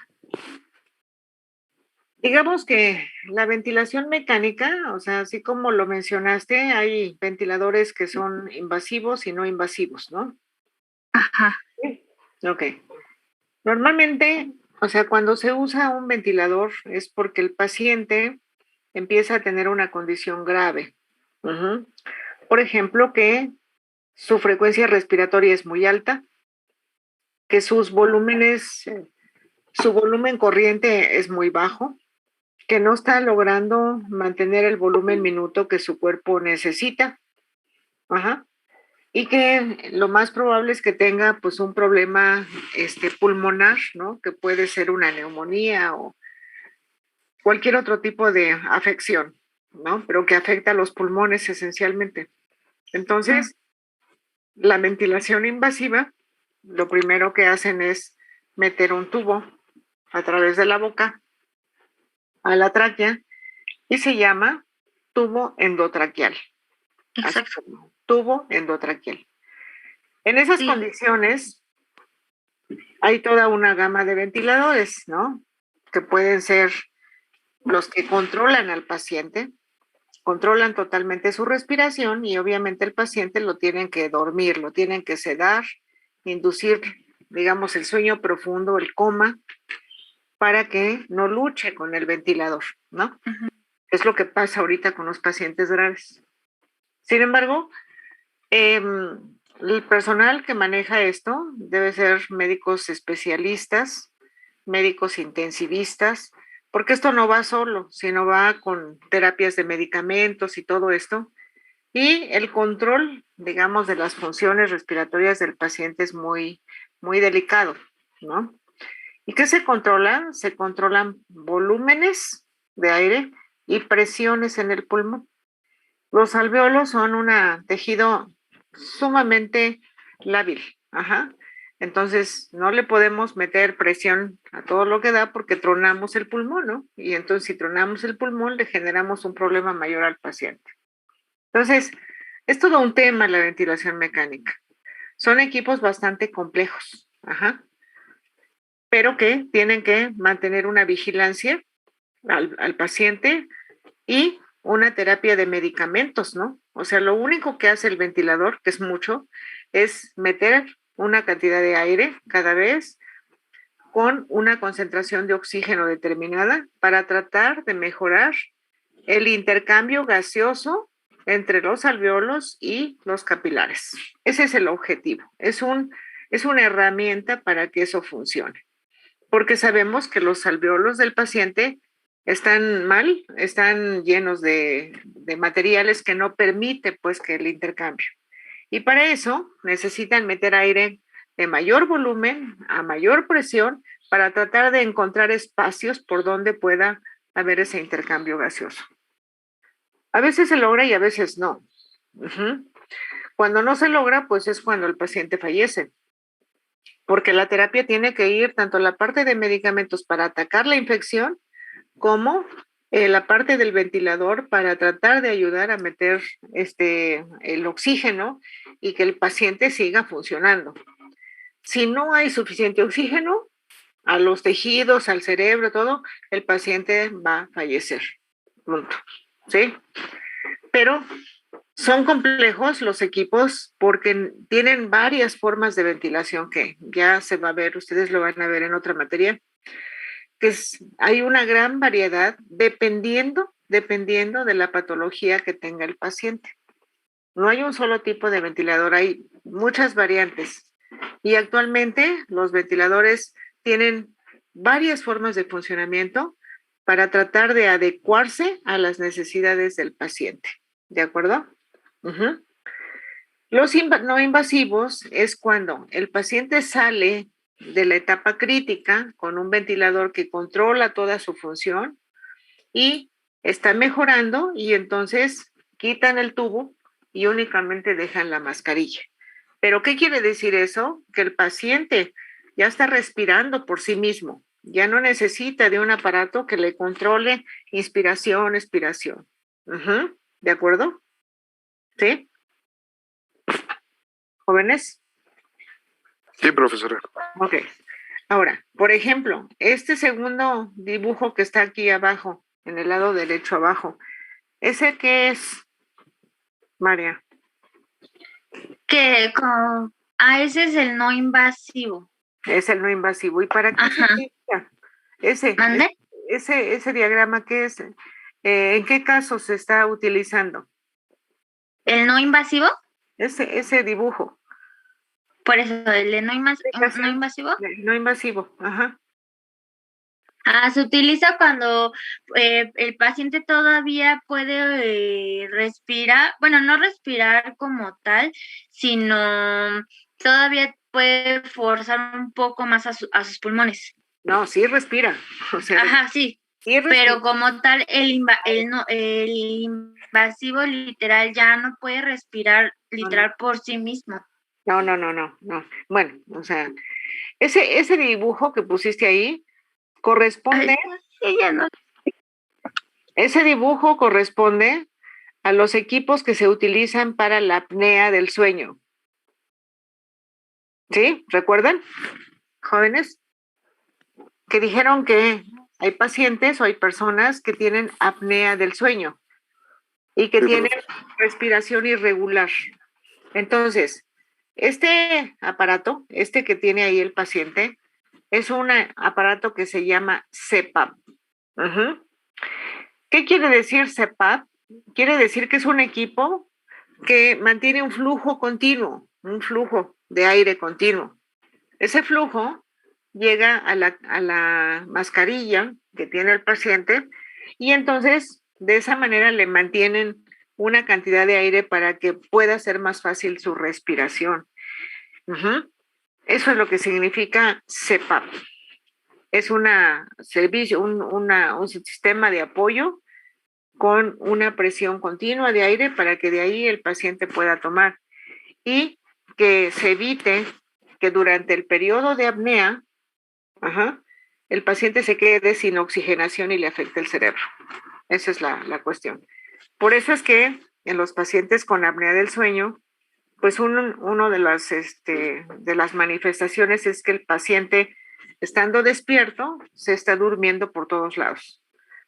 Digamos que la ventilación mecánica, o sea, así como lo mencionaste, hay ventiladores que son invasivos y no invasivos, ¿no? Ajá. Ok. Normalmente, o sea, cuando se usa un ventilador es porque el paciente empieza a tener una condición grave. Ujú. Por ejemplo, que su frecuencia respiratoria es muy alta, que sus volúmenes, su volumen corriente es muy bajo, que no está logrando mantener el volumen minuto que su cuerpo necesita. Ajá. Y que lo más probable es que tenga pues un problema pulmonar, ¿no? Que puede ser una neumonía o cualquier otro tipo de afección, ¿no? Pero que afecta a los pulmones esencialmente. Entonces, la ventilación invasiva, lo primero que hacen es meter un tubo a través de la boca a la tráquea y se llama tubo endotraqueal. Así Exacto. como tubo endotraqueal. En esas Sí. condiciones hay toda una gama de ventiladores, ¿no? Que pueden ser los que controlan al paciente, controlan totalmente su respiración y obviamente el paciente lo tienen que dormir, lo tienen que sedar, inducir, digamos, el sueño profundo, el coma, para que no luche con el ventilador, ¿no? Ujú. Es lo que pasa ahorita con los pacientes graves. Sin embargo, el personal que maneja esto debe ser médicos especialistas, médicos intensivistas, porque esto no va solo, sino va con terapias de medicamentos y todo esto. Y el control, digamos, de las funciones respiratorias del paciente es muy, muy delicado, ¿no? ¿Y qué se controla? Se controlan volúmenes de aire y presiones en el pulmón. Los alveolos son un tejido sumamente lábil, ajá. Entonces, no le podemos meter presión a todo lo que da porque tronamos el pulmón, ¿no? Y entonces, si tronamos el pulmón, le generamos un problema mayor al paciente. Entonces, es todo un tema la ventilación mecánica. Son equipos bastante complejos, ajá, pero que tienen que mantener una vigilancia al paciente y una terapia de medicamentos, ¿no? O sea, lo único que hace el ventilador, que es mucho, es meter una cantidad de aire cada vez con una concentración de oxígeno determinada para tratar de mejorar el intercambio gaseoso entre los alveolos y los capilares. Ese es el objetivo. Es una herramienta para que eso funcione. Porque sabemos que los alveolos del paciente están mal, están llenos de materiales que no permite pues que el intercambio. Y para eso necesitan meter aire de mayor volumen, a mayor presión, para tratar de encontrar espacios por donde pueda haber ese intercambio gaseoso. A veces se logra y a veces no. Uh-huh. Cuando no se logra, pues es cuando el paciente fallece, porque la terapia tiene que ir tanto la parte de medicamentos para atacar la infección como la parte del ventilador para tratar de ayudar a meter el oxígeno y que el paciente siga funcionando. Si no hay suficiente oxígeno a los tejidos, al cerebro, todo, el paciente va a fallecer. Punto. ¿Sí? Pero son complejos los equipos porque tienen varias formas de ventilación que ya se va a ver, ustedes lo van a ver en otra materia, que hay una gran variedad dependiendo de la patología que tenga el paciente. No hay un solo tipo de ventilador, hay muchas variantes. Y actualmente los ventiladores tienen varias formas de funcionamiento para tratar de adecuarse a las necesidades del paciente. ¿De acuerdo? Uh-huh. Los no invasivos es cuando el paciente sale de la etapa crítica con un ventilador que controla toda su función y está mejorando y entonces quitan el tubo y únicamente dejan la mascarilla. ¿Pero qué quiere decir eso? Que el paciente ya está respirando por sí mismo, ya no necesita de un aparato que le controle inspiración, expiración. Uh-huh. ¿De acuerdo? ¿Sí? ¿Jóvenes? Sí, profesora. Ok. Ahora, por ejemplo, este segundo dibujo que está aquí abajo, en el lado derecho abajo, ¿ese qué es, María? Ese es el no invasivo. Es el no invasivo. ¿Y para qué Ajá. se utiliza? ¿Mande? Ese diagrama, ¿qué es? ¿En qué caso se está utilizando? ¿El no invasivo? Ese dibujo. Por eso, el de no invasivo. No invasivo, ajá. Se utiliza cuando el paciente todavía puede respirar, bueno, no respirar como tal, sino todavía puede forzar un poco más a sus pulmones. No, sí respira. O sea, Ajá, sí. sí respira. Pero como tal, el invasivo literal ya no puede respirar literal por sí mismo. No. Bueno, o sea, ese dibujo que pusiste ahí corresponde. Ella no. Ese dibujo corresponde a los equipos que se utilizan para la apnea del sueño. ¿Sí? ¿Recuerdan, jóvenes? Que dijeron que hay pacientes o hay personas que tienen apnea del sueño y que tienen respiración irregular. Entonces, este aparato, este que tiene ahí el paciente, es un aparato que se llama CPAP. ¿Qué quiere decir CPAP? Quiere decir que es un equipo que mantiene un flujo continuo, un flujo de aire continuo. Ese flujo llega a la mascarilla que tiene el paciente y entonces de esa manera le mantienen una cantidad de aire para que pueda ser más fácil su respiración. Eso es lo que significa CPAP. Es un sistema de apoyo con una presión continua de aire para que de ahí el paciente pueda tomar y que se evite que durante el periodo de apnea, el paciente se quede sin oxigenación y le afecte el cerebro. Esa es la cuestión. Por eso es que en los pacientes con apnea del sueño, pues uno de las manifestaciones es que el paciente, estando despierto, se está durmiendo por todos lados.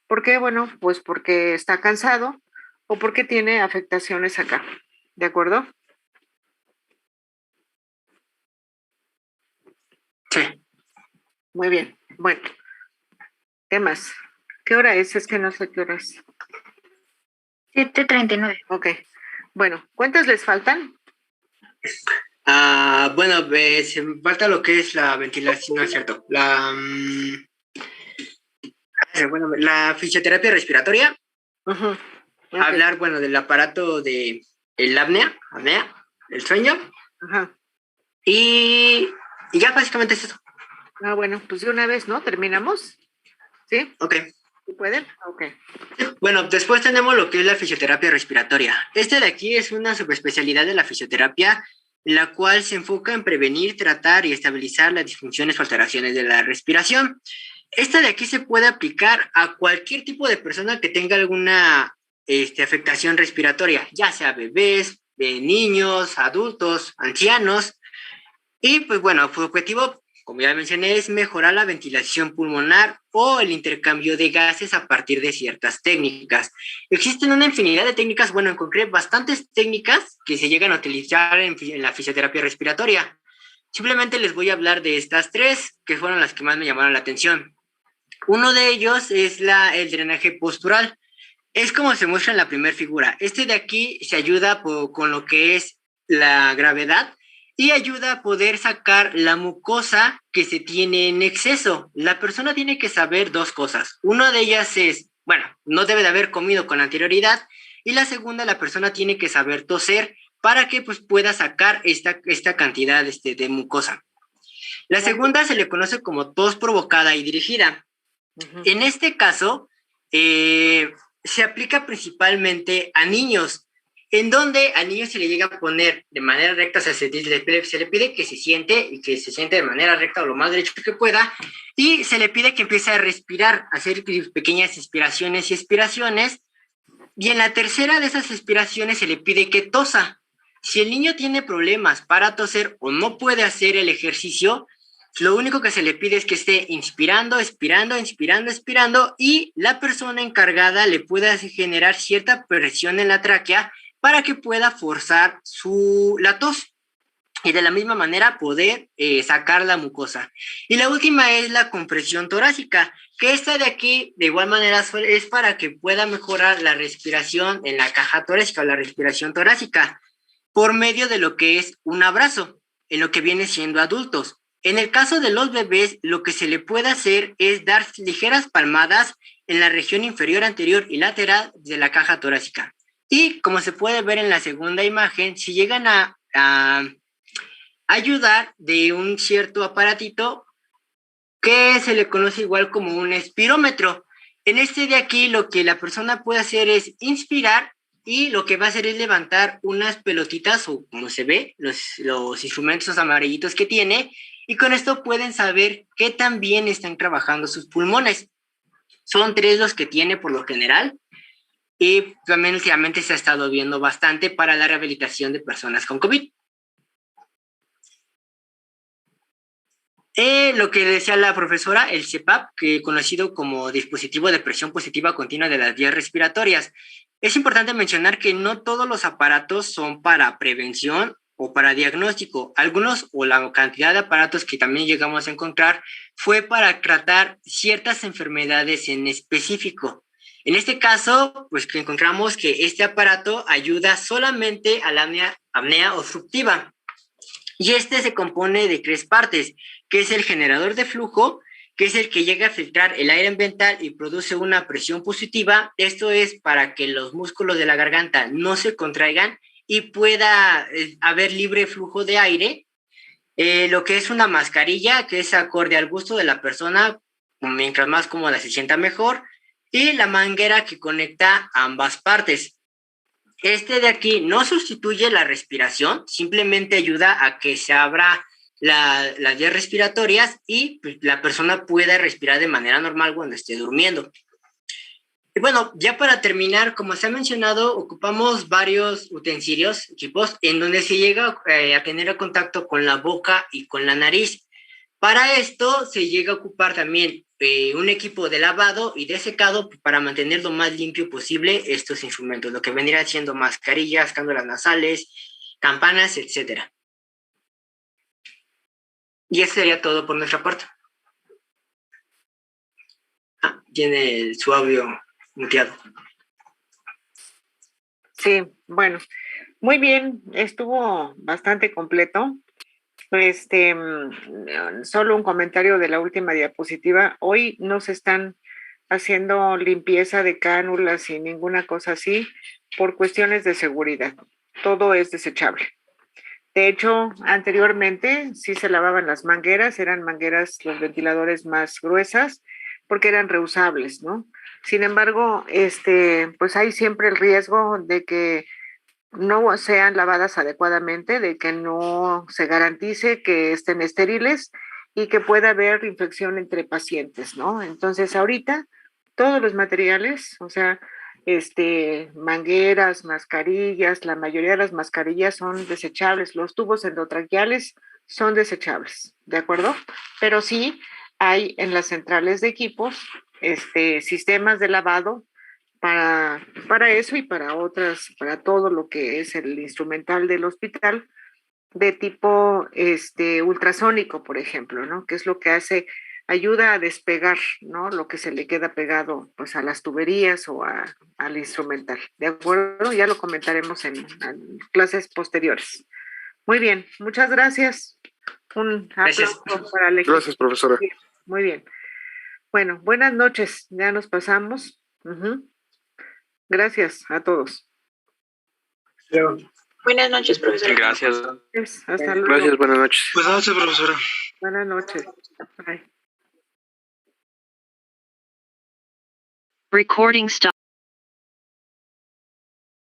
¿Por qué? Bueno, pues porque está cansado o porque tiene afectaciones acá. ¿De acuerdo? Sí. Muy bien. Bueno, ¿qué más? ¿Qué hora es? Es que no sé qué hora es. 7:39. Ok. Bueno, ¿cuántas les faltan? Bueno, se me falta lo que es la ventilación, no es cierto. Bueno, la fisioterapia respiratoria. Okay. Hablar, bueno, del aparato de el apnea, el sueño. Y ya básicamente es eso. Bueno, pues de una vez, ¿no? ¿Terminamos? ¿Sí? Ok. ¿Sí pueden? Ok. Bueno, después tenemos lo que es la fisioterapia respiratoria. Este de aquí es una subespecialidad de la fisioterapia, la cual se enfoca en prevenir, tratar y estabilizar las disfunciones o alteraciones de la respiración. Esta de aquí se puede aplicar a cualquier tipo de persona que tenga alguna afectación respiratoria, ya sea bebés, niños, adultos, ancianos. Y pues bueno, su objetivo, como ya mencioné, es mejorar la ventilación pulmonar o el intercambio de gases a partir de ciertas técnicas. Existen una infinidad de técnicas, bueno, en concreto, bastantes técnicas que se llegan a utilizar en la fisioterapia respiratoria. Simplemente les voy a hablar de estas tres, que fueron las que más me llamaron la atención. Uno de ellos es el drenaje postural. Es como se muestra en la primera figura. Este de aquí se ayuda con lo que es la gravedad y ayuda a poder sacar la mucosa que se tiene en exceso. La persona tiene que saber dos cosas. Una de ellas es, bueno, no debe de haber comido con anterioridad. Y la segunda, la persona tiene que saber toser para que pues, pueda sacar esta cantidad de mucosa. La segunda se le conoce como tos provocada y dirigida. En este caso, se aplica principalmente a niños, en donde al niño se le llega a poner de manera recta, o sea, se le pide que se siente y que se siente de manera recta o lo más derecho que pueda, y se le pide que empiece a respirar, a hacer pequeñas inspiraciones y expiraciones, y en la tercera de esas expiraciones se le pide que tosa. Si el niño tiene problemas para toser o no puede hacer el ejercicio, Lo único que se le pide es que esté inspirando, expirando, inspirando, expirando, y la persona encargada le pueda generar cierta presión en la tráquea para que pueda forzar la tos y de la misma manera poder sacar la mucosa. Y la última es la compresión torácica, que esta de aquí de igual manera es para que pueda mejorar la respiración en la caja torácica o la respiración torácica por medio de lo que es un abrazo, en lo que viene siendo adultos. En el caso de los bebés, lo que se le puede hacer es dar ligeras palmadas en la región inferior, anterior y lateral de la caja torácica. Y como se puede ver en la segunda imagen, si llegan a ayudar de un cierto aparatito que se le conoce igual como un espirómetro. En este de aquí, lo que la persona puede hacer es inspirar, y lo que va a hacer es levantar unas pelotitas, o como se ve, los instrumentos amarillitos que tiene, y con esto pueden saber qué tan bien están trabajando sus pulmones. Son 3 los que tiene por lo general, y también últimamente se ha estado viendo bastante para la rehabilitación de personas con COVID. Lo que decía la profesora, el CPAP, que conocido como dispositivo de presión positiva continua de las vías respiratorias. Es importante mencionar que no todos los aparatos son para prevención o para diagnóstico. Algunos, o la cantidad de aparatos que también llegamos a encontrar, fue para tratar ciertas enfermedades en específico. En este caso, pues que encontramos que este aparato ayuda solamente a la apnea obstructiva. Y este se compone de 3 partes, que es el generador de flujo, que es el que llega a filtrar el aire ambiental y produce una presión positiva. Esto es para que los músculos de la garganta no se contraigan y pueda haber libre flujo de aire. Lo que es una mascarilla, que es acorde al gusto de la persona, mientras más cómoda se sienta mejor, y la manguera que conecta ambas partes. Este de aquí no sustituye la respiración, simplemente ayuda a que se abra las vías respiratorias y pues, la persona pueda respirar de manera normal cuando esté durmiendo. Y bueno, ya para terminar, como se ha mencionado, ocupamos varios utensilios, equipos, en donde se llega a tener contacto con la boca y con la nariz. Para esto se llega a ocupar también un equipo de lavado y de secado para mantener lo más limpio posible estos instrumentos, lo que vendría siendo mascarillas, cándulas nasales, campanas, etc. Y eso sería todo por nuestra parte. Tiene su audio muteado. Sí, bueno, muy bien, estuvo bastante completo. Solo un comentario de la última diapositiva. Hoy no se están haciendo limpieza de cánulas y ninguna cosa así por cuestiones de seguridad. Todo es desechable. De hecho, anteriormente sí se lavaban las mangueras, eran mangueras, los ventiladores más gruesas, porque eran reusables, ¿no? Sin embargo, pues hay siempre el riesgo de que no sean lavadas adecuadamente, de que no se garantice que estén estériles y que pueda haber infección entre pacientes, ¿no? Entonces, ahorita todos los materiales, o sea, mangueras, mascarillas, la mayoría de las mascarillas son desechables, los tubos endotraqueales son desechables, ¿de acuerdo? Pero sí hay en las centrales de equipos sistemas de lavado para eso y para otras, para todo lo que es el instrumental del hospital de tipo ultrasónico, por ejemplo, ¿no? Que es lo que ayuda a despegar, ¿no? Lo que se le queda pegado pues a las tuberías o al instrumental. ¿De acuerdo? Ya lo comentaremos en clases posteriores. Muy bien, muchas gracias. Un aplauso para el equipo. Gracias, profesora. Muy bien. Bueno, buenas noches. Ya nos pasamos. Gracias a todos. Buenas noches, profesora. Gracias. Hasta luego. Gracias, buenas noches. Buenas noches, profesora. Buenas noches. Bye. Recording stop.